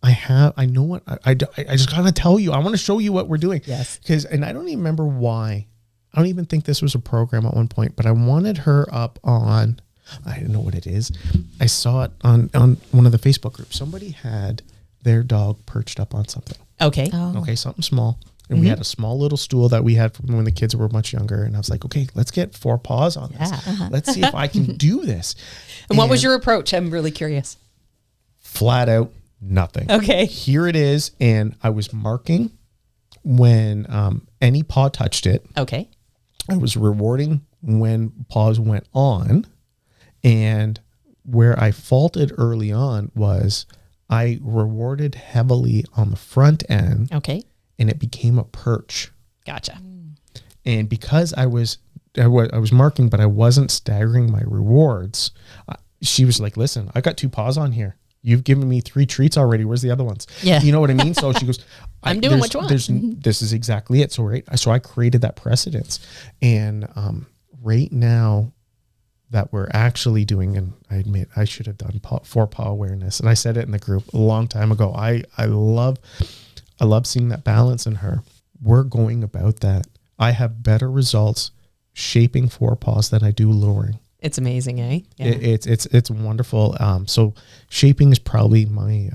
I just gotta tell you, I want to show you what we're doing. Yes. And I don't even remember why. I don't even think this was a program at one point, but I wanted her up on, I don't know what it is. I saw it on one of the Facebook groups. Somebody had their dog perched up on something. Okay. Oh. Okay, something small. And we had a small little stool that we had from when the kids were much younger. And I was like, okay, let's get 4 paws on this. Let's see if I can do this. And what was your approach? I'm really curious. Flat out, nothing. Okay. Here it is. And I was marking when any paw touched it. Okay. I was rewarding when paws went on. And where I faulted early on was I rewarded heavily on the front end. Okay. And it became a perch. Gotcha. And because I was marking, but I wasn't staggering my rewards, she was like, listen, I got 2 paws on here. You've given me 3 treats already. Where's the other ones? Yeah. You know what I mean? So she goes, I'm doing what you want. This is exactly it. So I created that precedence. And right now that we're actually doing, and I admit I should have done 4 paw awareness. And I said it in the group a long time ago. I love seeing that balance in her. We're going about that. I have better results shaping 4 paws than I do luring. It's amazing, eh? Yeah. It's wonderful. So shaping is probably my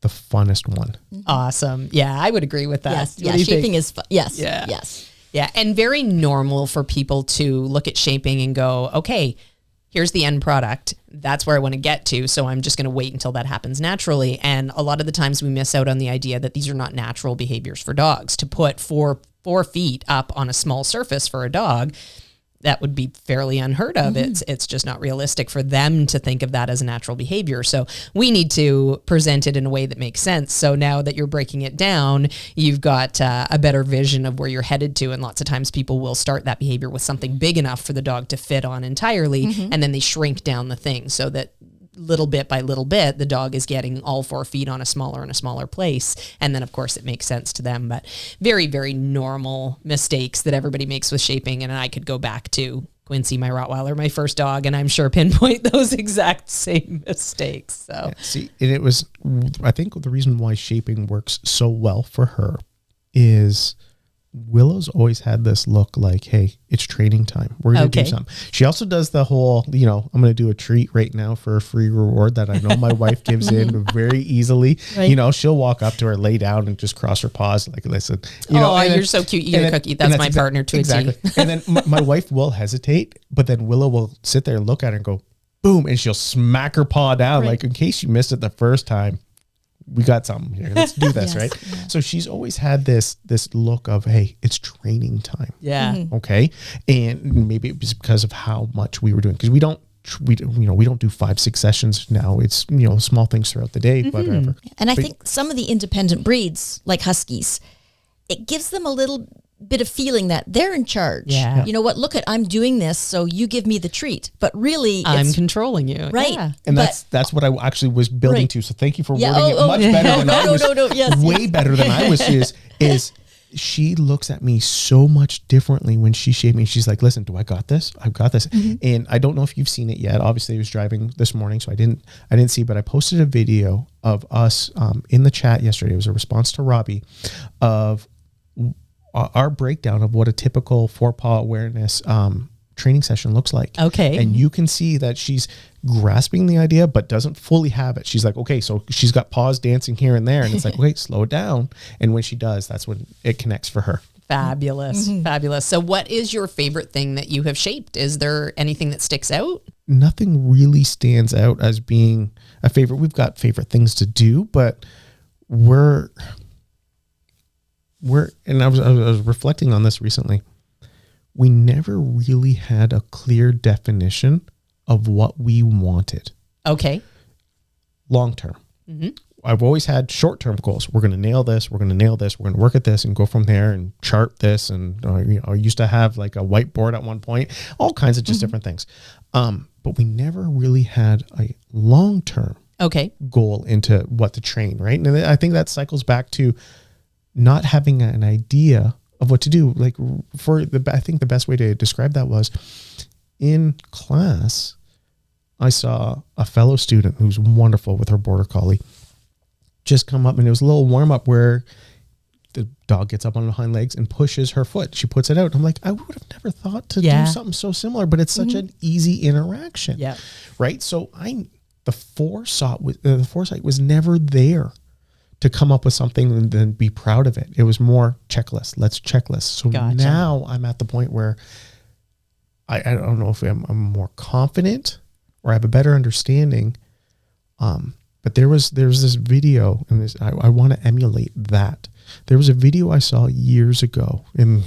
the funnest one. Awesome. Yeah, I would agree with that. Yes. Yeah. Shaping is fun. Yes. Yeah. Yes. Yeah. And very normal for people to look at shaping and go, okay, here's the end product. That's where I want to get to. So I'm just going to wait until that happens naturally. And a lot of the times we miss out on the idea that these are not natural behaviors for dogs. To put four feet up on a small surface for a dog, that would be fairly unheard of. It's just not realistic for them to think of that as a natural behavior. So we need to present it in a way that makes sense. So now that you're breaking it down, you've got a better vision of where you're headed to. And lots of times people will start that behavior with something big enough for the dog to fit on entirely. And then they shrink down the thing so that little bit by little bit, the dog is getting all 4 feet on a smaller place. And then of course it makes sense to them, but very, very normal mistakes that everybody makes with shaping. And I could go back to Quincy, my Rottweiler, my first dog, and I'm sure pinpoint those exact same mistakes. So yeah, see, and it was, I think the reason why shaping works so well for her is Willow's always had this look like, hey, it's training time. We're going to do something. She also does the whole, I'm going to do a treat right now for a free reward that I know my wife gives in very easily. Right. She'll walk up to her, lay down and just cross her paws like, listen. You're so cute. You get a cookie. That's my partner to a T. And then my wife will hesitate, but then Willow will sit there and look at her and go, boom, and she'll smack her paw down. Like, in case you missed it the first time, we got something here. Let's do this, right? Yeah. So she's always had this look of, hey, it's training time. Yeah. Okay. And maybe it was because of how much we were doing, because we don't do 5-6 sessions now. It's, small things throughout the day, whatever. And I think some of the independent breeds, like Huskies, it gives them a little bit of feeling that they're in charge. Yeah. You know what? Look, I'm doing this, so you give me the treat. But really, I'm controlling you. Right. Yeah. And that's what I actually was building to. So thank you for wording it much better than I was. Way better than I was. Is she looks at me so much differently when she shaved me. She's like, listen, do I got this? I've got this. And I don't know if you've seen it yet. Obviously I was driving this morning, so I didn't see, but I posted a video of us in the chat yesterday. It was a response to Robbie of our breakdown of what a typical forepaw awareness training session looks like. Okay. And you can see that she's grasping the idea, but doesn't fully have it. She's like, okay, so she's got paws dancing here and there. And it's like, wait, slow it down. And when she does, that's when it connects for her. Fabulous. Fabulous. So what is your favorite thing that you have shaped? Is there anything that sticks out? Nothing really stands out as being a favorite. We've got favorite things to do, but and I was reflecting on this recently. We never really had a clear definition of what we wanted. Okay. Long term. I've always had short term goals. We're going to nail this. We're going to nail this. We're going to work at this and go from there and chart this. And I used to have like a whiteboard at one point, all kinds of just different things. But we never really had a long term goal into what to train, right? And I think that cycles back to not having an idea of what to do. Like I think the best way to describe that was in class, I saw a fellow student who's wonderful with her border collie just come up, and it was a little warm up where the dog gets up on her hind legs and pushes her foot. She puts it out. I'm like, I would have never thought to do something so similar, but it's such an easy interaction. Yeah. Right. So the foresight was never there to come up with something and then be proud of it. It was more checklist. Let's checklist. So now I'm at the point where I don't know if I'm more confident or I have a better understanding. But there was this video, and I want to emulate that. There was a video I saw years ago in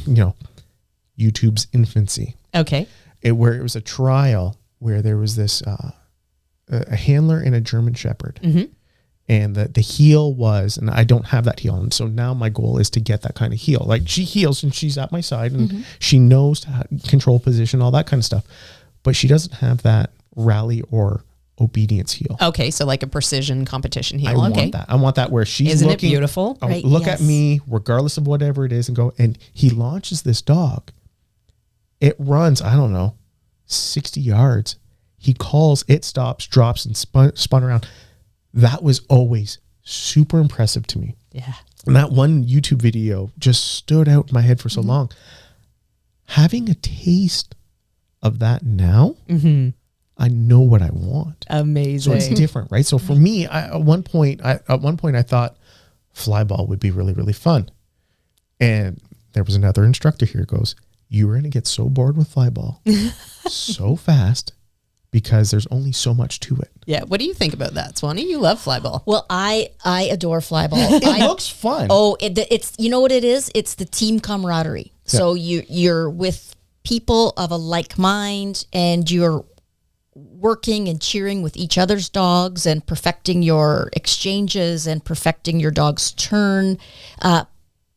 YouTube's infancy. Okay. Where it was a trial where there was this a handler and a German Shepherd. And the heel was, and I don't have that heel. And so now my goal is to get that kind of heel. Like she heels and she's at my side and she knows how to control position, all that kind of stuff. But she doesn't have that rally or obedience heel. Okay. So like a precision competition heel. I want that. I want that where she's Isn't looking. It beautiful? Right, look at me, regardless of whatever it is, and go. And he launches this dog. It runs, I don't know, 60 yards. He calls, it stops, drops, and spun around. That was always super impressive to me. Yeah. And that one YouTube video just stood out in my head for so long. Having a taste of that now, I know what I want. Amazing. So it's different, right? So for me, at one point I thought flyball would be really, really fun. And there was another instructor here who goes, you are going to get so bored with flyball so fast because there's only so much to it. Yeah. What do you think about that, Swanee? You love flyball. Well, I adore flyball. It looks fun. Oh, it's you know what it is? It's the team camaraderie. Yeah. So you're with people of a like mind, and you're working and cheering with each other's dogs and perfecting your exchanges and perfecting your dog's turn,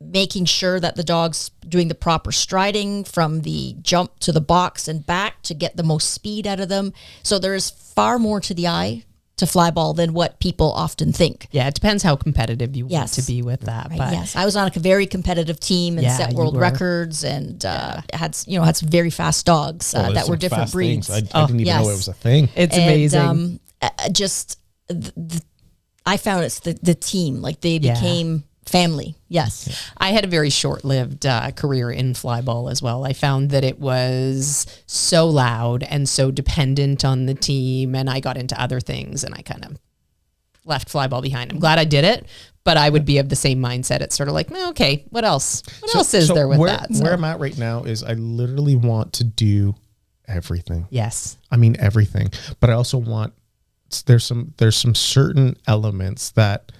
making sure that the dog's doing the proper striding from the jump to the box and back to get the most speed out of them. So there's far more to the eye to flyball than what people often think. Yeah, it depends how competitive you want to be with that. Right, but yes, I was on a very competitive team and set world records, and had some very fast dogs that were different breeds. I didn't even know it was a thing. It's amazing. I found it's the team. Like they became family. Yes. I had a very short-lived career in flyball as well. I found that it was so loud and so dependent on the team, and I got into other things, and I kind of left flyball behind. I'm glad I did it, but I would be of the same mindset. It's sort of like, okay, what else? What else is there with that? Where I'm at right now is I literally want to do everything. Yes. I mean everything, but I also want there's some certain elements that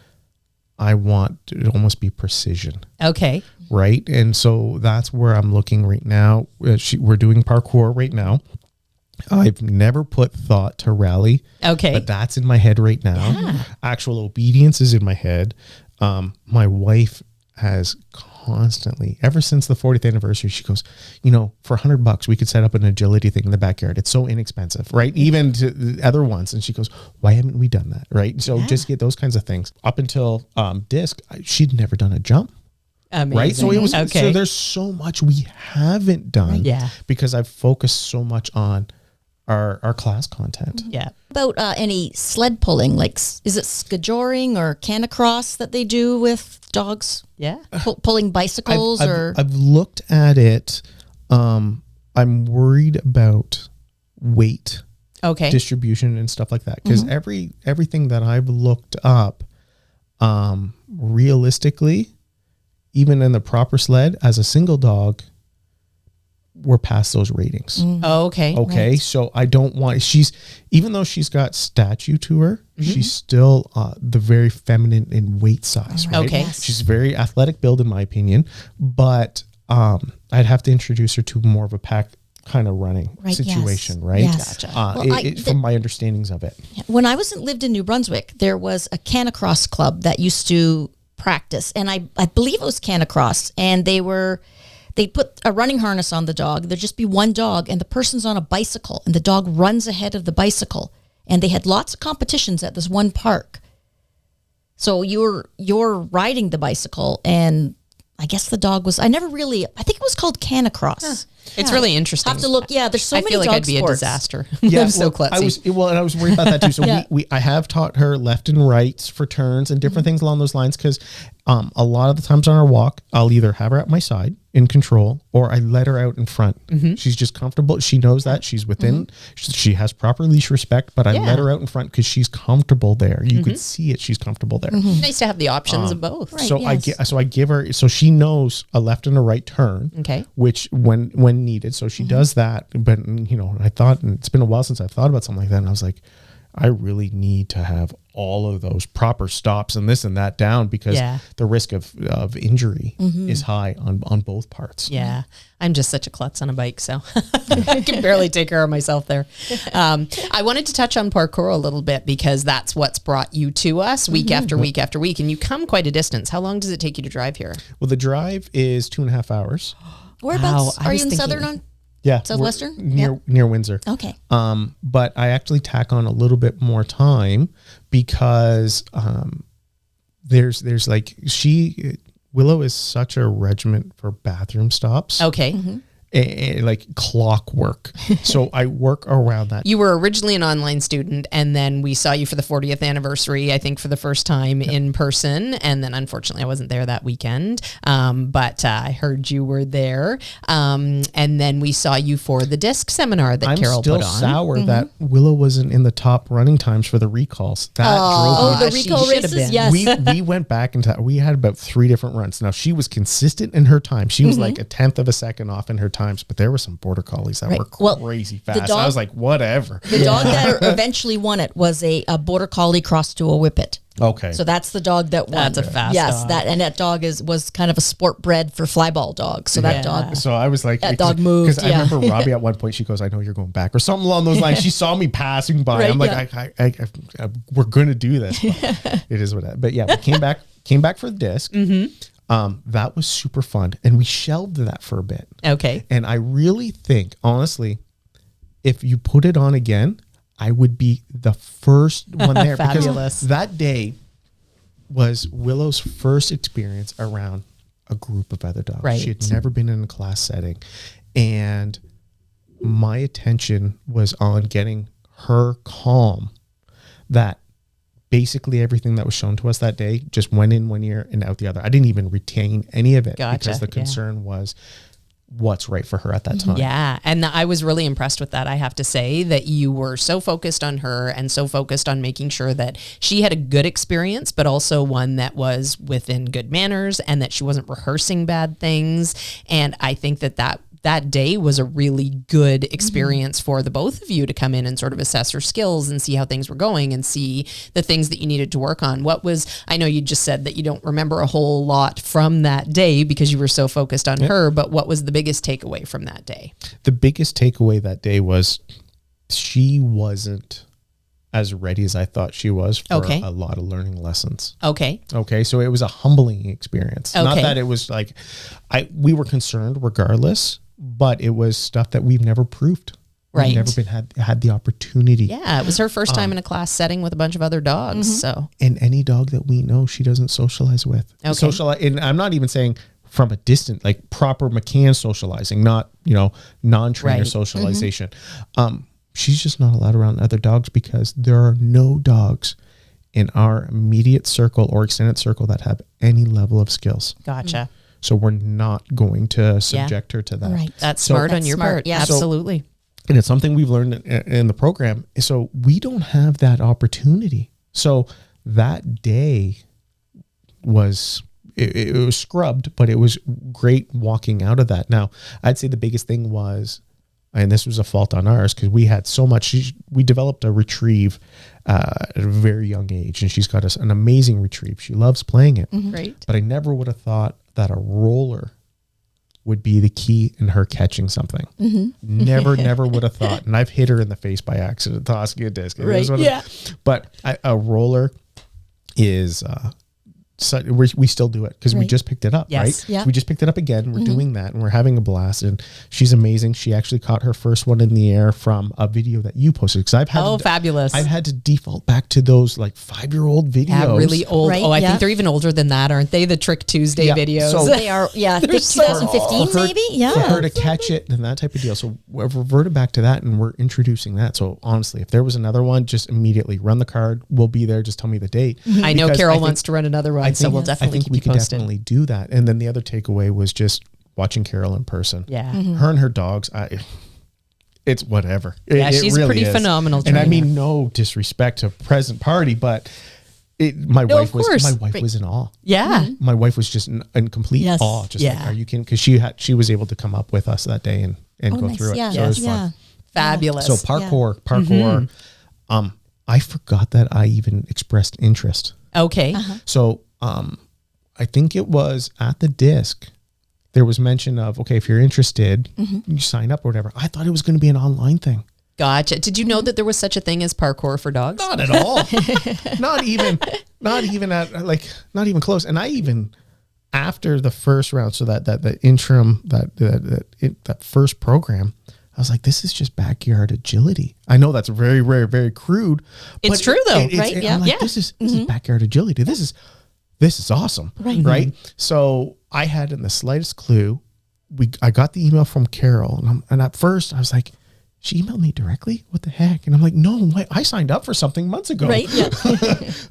I want to almost be precision. Okay. Right. And so that's where I'm looking right now. We're doing parkour right now. I've never put thought to rally. Okay. But that's in my head right now. Yeah. Actual obedience is in my head. My wife has constantly, ever since the 40th anniversary, she goes, for $100, we could set up an agility thing in the backyard. It's so inexpensive, right? Even to the other ones. And she goes, why haven't we done that? Right. So just get those kinds of things. Up until disc, she'd never done a jump. Amazing. Right. So it was, okay. so there's so much we haven't done. Yeah. Because I've focused so much on our class content. Yeah. About any sled pulling, like is it skijoring or canicross that they do with dogs? Yeah. Pulling bicycles I've looked at it. I'm worried about weight Okay. distribution and stuff like that. Because everything that I've looked up, realistically, even in the proper sled as a single dog, we're past those ratings. Oh, okay. Okay. Right. So I don't want, even though she's got statue to her, she's still the very feminine in weight size, right? Okay. Yes. She's very athletic build in my opinion, but I'd have to introduce her to more of a pack kind of running Right, situation, yes. right? Yes. Gotcha. Well, From my understandings of it. When I lived in New Brunswick, there was a canicross club that used to practice, and I believe it was canicross, and they put a running harness on the dog. There'd just be one dog, and the person's on a bicycle, and the dog runs ahead of the bicycle. And they had lots of competitions at this one park. So you're riding the bicycle, and I guess the dog was. I think it was called canicross. It's really interesting. Have to look. Yeah, there's so I many feel like dog I'd be sports. a disaster. Yeah, I'm so well, klutzy. and I was worried about that too. So Yeah. I have taught her left and right for turns and different things along those lines because a lot of the times on our walk, I'll either have her at my side in control or I let her out in front. She's just comfortable. She knows that she's within. She has proper leash respect, but I let her out in front because she's comfortable there. You could see it. She's comfortable there. Nice to have the options of both. Right. So yes. I give her, so she knows a left and a right turn. Okay. Which when needed, so she does that. But I thought, and it's been a while since I've thought about something like that, and I was like, I really need to have all of those proper stops and this and that down because the risk of injury is high on both parts. Yeah. I'm just such a klutz on a bike, so I can barely take care of myself there. I wanted to touch on parkour a little bit because that's what's brought you to us week after week after week, and you come quite a distance. How long does it take you to drive here? Well, the drive is 2.5 hours. Whereabouts Wow, I are was you in thinking- Southern on? Yeah. Southwestern? we're near Windsor. Okay. But I actually tack on a little bit more time because there's like Willow is such a regiment for bathroom stops. Okay. Like clockwork. So I work around that. You were originally an online student, and then we saw you for the 40th anniversary, I think for the first time in person. And then unfortunately I wasn't there that weekend. But I heard you were there. And then we saw you for the disc seminar that Carol put on. I'm still sour that Willow wasn't in the top running times for the recalls. That drove me. the recall she should have races, been. yes. We went back into that. We had about 3 different runs. Now she was consistent in her time. She was like a 1/10 of a second off in her times, but there were some border collies that Right. were Well, crazy the fast. dog- I was like, whatever. The dog that eventually won it was a border collie crossed to a whippet. Okay. So that's the dog that won. That's a fast yes, dog. that dog was kind of a sport bred for flyball dogs. So that dog. So I was like, That dog moved, Because I remember Robbie at one point, she goes, I know you're going back or something along those lines. She saw me passing by. Right, I'm like, yeah. I we're going to do this. But it is what it. But yeah, we came back for the disc. That was super fun. And we shelved that for a bit. Okay. And I really think, honestly, if you put it on again, I would be the first one there. Fabulous. Because that day was Willow's first experience around a group of other dogs. Right. She had never been in a class setting. And my attention was on getting her calm that basically everything that was shown to us that day just went in one ear and out the other. I didn't even retain any of it because the concern was what's right for her at that time. Yeah. And I was really impressed with that. I have to say that you were so focused on her and so focused on making sure that she had a good experience, but also one that was within good manners and that she wasn't rehearsing bad things. And I think that day was a really good experience for the both of you to come in and sort of assess her skills and see how things were going and see the things that you needed to work on. I know you just said that you don't remember a whole lot from that day because you were so focused on her, but what was the biggest takeaway from that day? The biggest takeaway that day was she wasn't as ready as I thought she was for a lot of learning lessons. Okay. So it was a humbling experience. Okay. Not that it was like, we were concerned regardless, but it was stuff that we've never proved. Right. We've never had the opportunity. Yeah. It was her first time in a class setting with a bunch of other dogs. So, and any dog that we know, she doesn't socialize with. Okay. And I'm not even saying from a distant, like proper McCann socializing, not, non-trainer socialization. She's just not allowed around other dogs because there are no dogs in our immediate circle or extended circle that have any level of skills. Gotcha. So we're not going to subject her to that. Right. That's smart on your part. Yeah. Absolutely. And it's something we've learned in the program. So we don't have that opportunity. So that day was, it was scrubbed, but it was great walking out of that. Now, I'd say the biggest thing was, and this was a fault on ours because we had so much, we developed a retrieve at a very young age, and she's got an amazing retrieve. She loves playing it. Great. But I never would have thought that a roller would be the key in her catching something. Never would have thought. And I've hit her in the face by accident, tossing a disc. Right. Yeah. But a roller is, we still do it because we just picked it up, Yes. right? Yeah. We just picked it up again. We're doing that and we're having a blast. And she's amazing. She actually caught her first one in the air from a video that you posted. Because Fabulous. I've had to default back to those like 5-year-old videos. Yeah, really old. Right, I think they're even older than that, aren't they? The Trick Tuesday videos. So They are, I think 2015 maybe. Yeah. For her to catch it and that type of deal. So we've reverted back to that and we're introducing that. So honestly, if there was another one, just immediately run the card. We'll be there. Just tell me the date. I know Carol wants to run another one, so we'll definitely keep we you could posted. definitely do that. And then the other takeaway was just watching Carol in person. Yeah. Her and her dogs, it's whatever. Yeah, she's really pretty is. phenomenal And I trainer. mean, no disrespect to present party, but my wife was in awe. Yeah. My wife was just in complete Yes. awe. Just Yeah. like, are you kidding? Because she was able to come up with us that day and go nice. through it. Yeah. So it was fun. Fabulous. So parkour. I forgot that I even expressed interest. Okay. So I think it was at the disc, there was mention of, okay, if you're interested, you sign up or whatever. I thought it was going to be an online thing. Gotcha. Did you know that there was such a thing as parkour for dogs? Not at all. not even close. And I even, after the first round, so that the interim, that first program, I was like, this is just backyard agility. I know that's very, very, very crude. It's true though, right? I'm Yeah. like, this is backyard agility. This is awesome. Right. So I hadn't the slightest clue. I got the email from Carol and at first I was like, she emailed me directly? What the heck? And I'm like, no, I signed up for something months ago. Right. Yeah.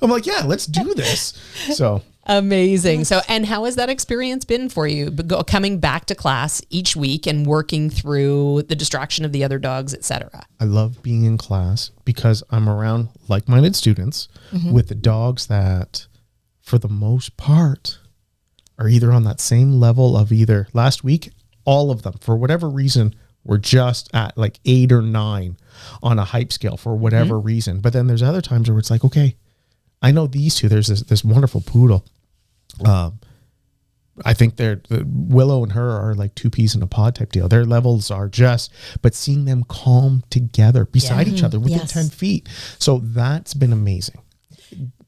I'm like, yeah, let's do this. So amazing. So, and how has that experience been for you? Coming back to class each week and working through the distraction of the other dogs, etc. I love being in class because I'm around like-minded students with the dogs that, for the most part, are either on that same level of either last week, all of them, for whatever reason, were just at like 8 or 9 on a hype scale for whatever reason. But then there's other times where it's like, okay, I know these two. There's this wonderful poodle. I think Willow and her are like 2 peas in a pod type deal. Their levels are but seeing them calm together beside each other within 10 feet. So that's been amazing.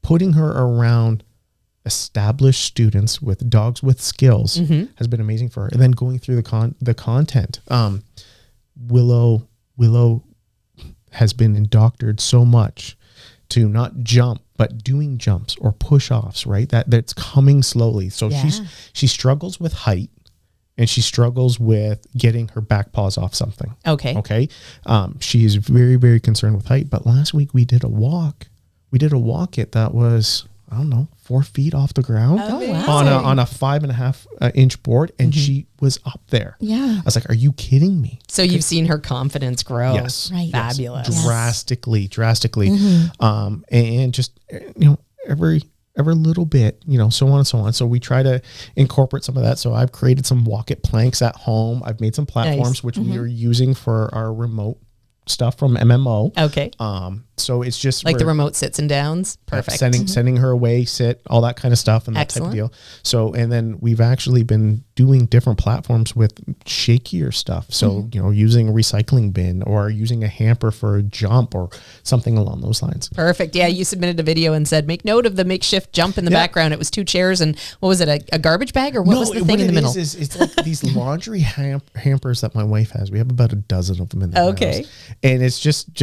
Putting her around established students with dogs with skills has been amazing for her. And then going through the content, Willow has been indoctored so much to not jump, but doing jumps or push-offs, right? That's coming slowly. So she struggles with height and she struggles with getting her back paws off something. Okay. Okay. She is very, very concerned with height. But last week we did a walk we did a walk it that was, I don't know, 4 feet off the ground on a 5.5 inch board. And she was up there. Yeah. I was like, are you kidding me? So you've seen her confidence grow. Yes. Right. Fabulous. Yes. Drastically. And just, every little bit, so on and so on. So we try to incorporate some of that. So I've created some walk it planks at home. I've made some platforms, which we are using for our remote stuff from MMO. Okay. So it's just Like the remote sits and downs. Perfect. Sending her away, sit, all that kind of stuff, and that type of deal. So, and then we've actually been doing different platforms with shakier stuff. So, using a recycling bin or using a hamper for a jump or something along those lines. Perfect. Yeah, you submitted a video and said, make note of the makeshift jump in the background. It was 2 chairs and what was it, a garbage bag or what was the thing in the middle? It's like these laundry hampers that my wife has. We have about a dozen of them in the house. And it's just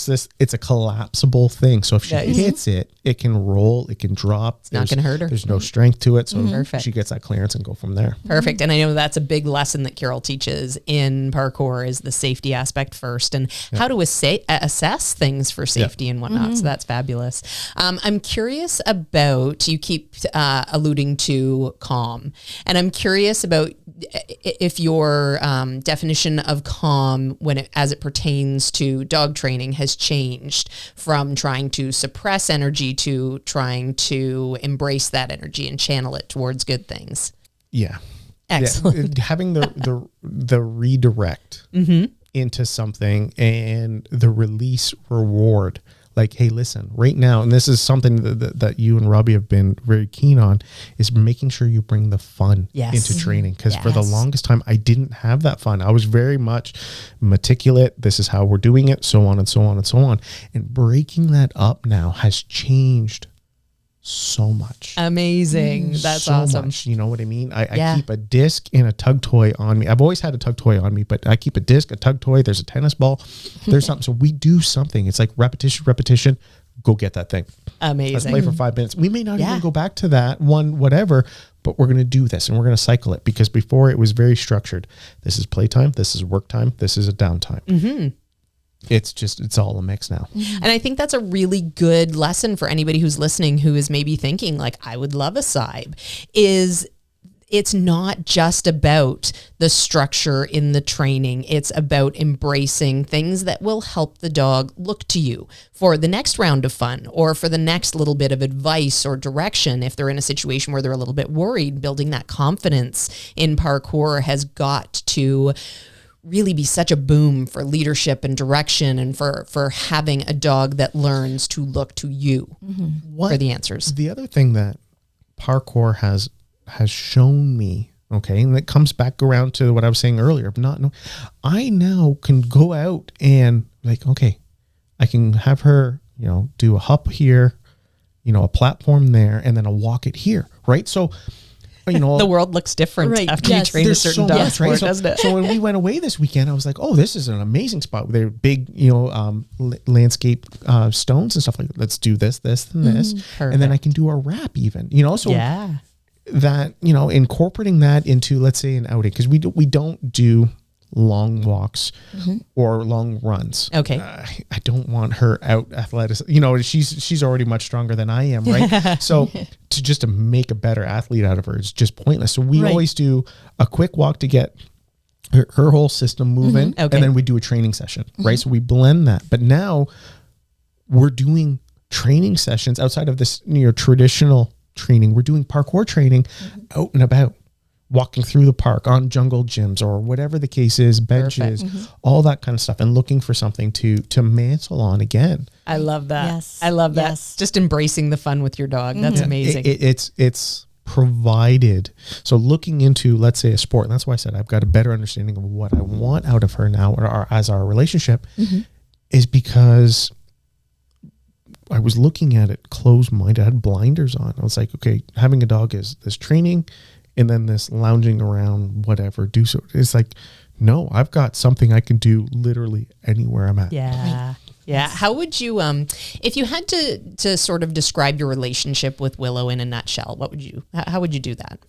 this, it's a collapsible thing. So if she hits it, it can roll, it can drop. It's not going to hurt her. There's no strength to it. So Perfect. she gets that clearance and go from there. Perfect. And I know that's a big lesson that Carol teaches in parkour is the safety aspect first and how to assess things for safety and whatnot. So that's fabulous. I'm curious about, you keep alluding to calm, and I'm curious about if your definition of calm as it pertains to dog training has changed from trying to suppress energy to trying to embrace that energy and channel it towards good things. Yeah. Excellent. Yeah. Having the redirect into something and the release reward. Like, hey, listen, right now, and this is something that you and Robbie have been very keen on, is making sure you bring the fun into training. Because for the longest time, I didn't have that fun. I was very much meticulous. This is how we're doing it, so on and so on and so on. And breaking that up now has changed so much. Amazing. That's so awesome. Much, you know what I mean? I keep a disc and a tug toy on me. I've always had a tug toy on me, but I keep a disc, a tug toy. There's a tennis ball. There's something. So we do something. It's like repetition. Go get that thing. Amazing. Let's play for 5 minutes. We may not even go back to that one, whatever, but we're going to do this and we're going to cycle it, because before it was very structured. This is playtime. This is work time. This is a downtime. It's all a mix now. And I think that's a really good lesson for anybody who's listening, who is maybe thinking like, I would love a Saib, is it's not just about the structure in the training. It's about embracing things that will help the dog look to you for the next round of fun or for the next little bit of advice or direction. If they're in a situation where they're a little bit worried, building that confidence in parkour has got to really be such a boom for leadership and direction and for having a dog that learns to look to you for the answers. The other thing that parkour has shown me, okay, and it comes back around to what I was saying earlier, I now can go out and like, okay, I can have her, do a hup here, a platform there, and then a walk it here, right? So, the world looks different after you train a certain dog sport, doesn't it? So when we went away this weekend, I was like, oh, this is an amazing spot. They're big, landscape stones and stuff like that. Let's do this, and this. Perfect. And then I can do a wrap even, so that, incorporating that into, let's say, an outing, because we don't do long walks or long runs. Okay. I don't want her out athletic. She's already much stronger than I am, right? So to make a better athlete out of her is just pointless. So we always do a quick walk to get her whole system moving, and then we do a training session, right? So we blend that. But now we're doing training sessions outside of this traditional training. We're doing parkour training out and about, walking through the park, on jungle gyms or whatever the case is, benches, all that kind of stuff, and looking for something to mantle on again. I love that. Yes. I love that. Yes. Just embracing the fun with your dog. That's amazing. It's provided. So looking into, let's say, a sport, and that's why I said I've got a better understanding of what I want out of her now, or as our relationship, is because I was looking at it closed-minded. I had blinders on. I was like, okay, having a dog is this training and then this lounging around, whatever. It's like, no, I've got something I can do literally anywhere I'm at. Yeah. Yeah. How would you, if you had to sort of describe your relationship with Willow in a nutshell, how would you do that?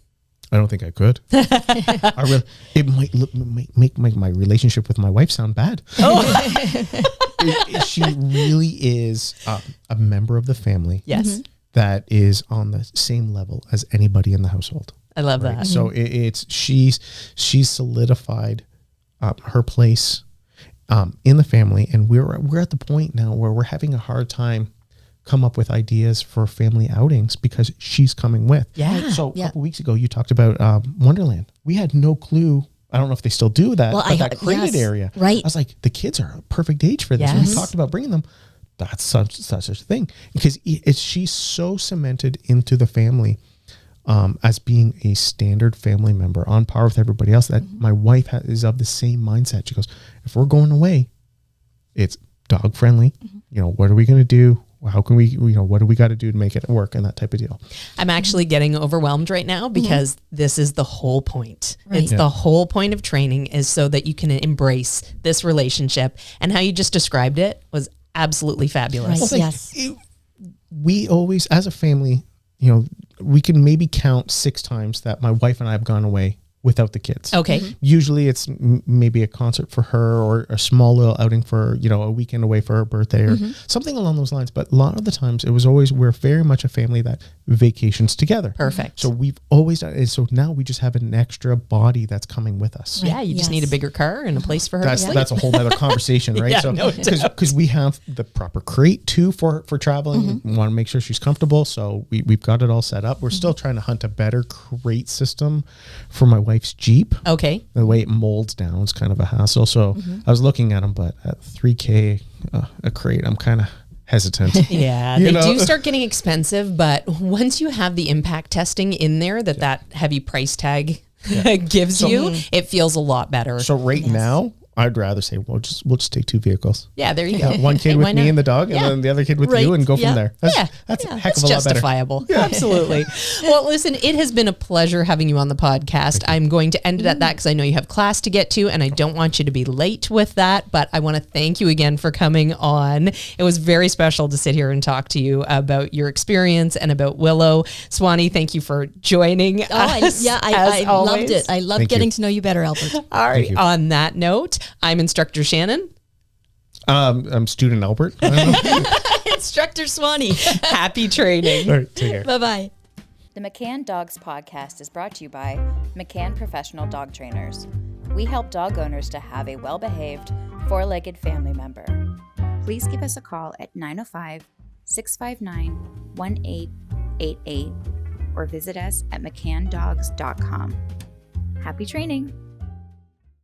I don't think I could. It might make my relationship with my wife sound bad. she really is a member of the family. Yes. That is on the same level as anybody in the household. I love that. So she's solidified her place in the family, and we're at the point now where we're having a hard time come up with ideas for family outings because she's coming with. Yeah. So a couple weeks ago, you talked about Wonderland. We had no clue. I don't know if they still do that, but that crated area. Right. I was like, the kids are a perfect age for this. Yes. We talked about bringing them. That's such a thing because she's so cemented into the family as being a standard family member on par with everybody else that my wife is of the same mindset. She goes, if we're going away, it's dog friendly. What are we going to do? How can we, what do we got to do to make it work and that type of deal? I'm actually getting overwhelmed right now because this is the whole point. Right. It's the whole point of training is so that you can embrace this relationship. And how you just described it was absolutely fabulous. Right. Yes. We always, as a family, we can maybe count 6 times that my wife and I have gone away without the kids. Okay. Usually it's maybe a concert for her or a small little outing for, a weekend away for her birthday or something along those lines. But a lot of the times it was always, we're very much a family that vacations together. Perfect. So we've always done it. So now we just have an extra body that's coming with us. Yeah, you just need a bigger car and a place for her to sleep. That's a whole other conversation, right? Yeah, so no doubt. because we have the proper crate too for traveling. We want to make sure she's comfortable. So we've got it all set up. We're still trying to hunt a better crate system for my wife's Jeep. Okay. The way it molds down is kind of a hassle. So I was looking at them, but at $3,000 a crate, I'm kind of hesitant. Yeah, they do start getting expensive, but once you have the impact testing in there that heavy price tag gives you, it feels a lot better. So now, I'd rather say we'll just take 2 vehicles. Yeah, there you go. One kid with me and the dog, and then the other kid with you, and go from there. That's a heck of a lot better. Justifiable. Absolutely. Well, listen, it has been a pleasure having you on the podcast. I'm going to end it at that because I know you have class to get to, and I don't want you to be late with that. But I want to thank you again for coming on. It was very special to sit here and talk to you about your experience and about Willow. Swanee, thank you for joining us. I loved it. I loved getting to know you better, Albert. All right. On that note, I'm Instructor Shannon. I'm Student Albert. I don't know. Instructor Swanee. Happy training. All right, take care. Bye-bye. The McCann Dogs podcast is brought to you by McCann Professional Dog Trainers. We help dog owners to have a well-behaved, 4-legged family member. Please give us a call at 905-659-1888 or visit us at mccanndogs.com. Happy training!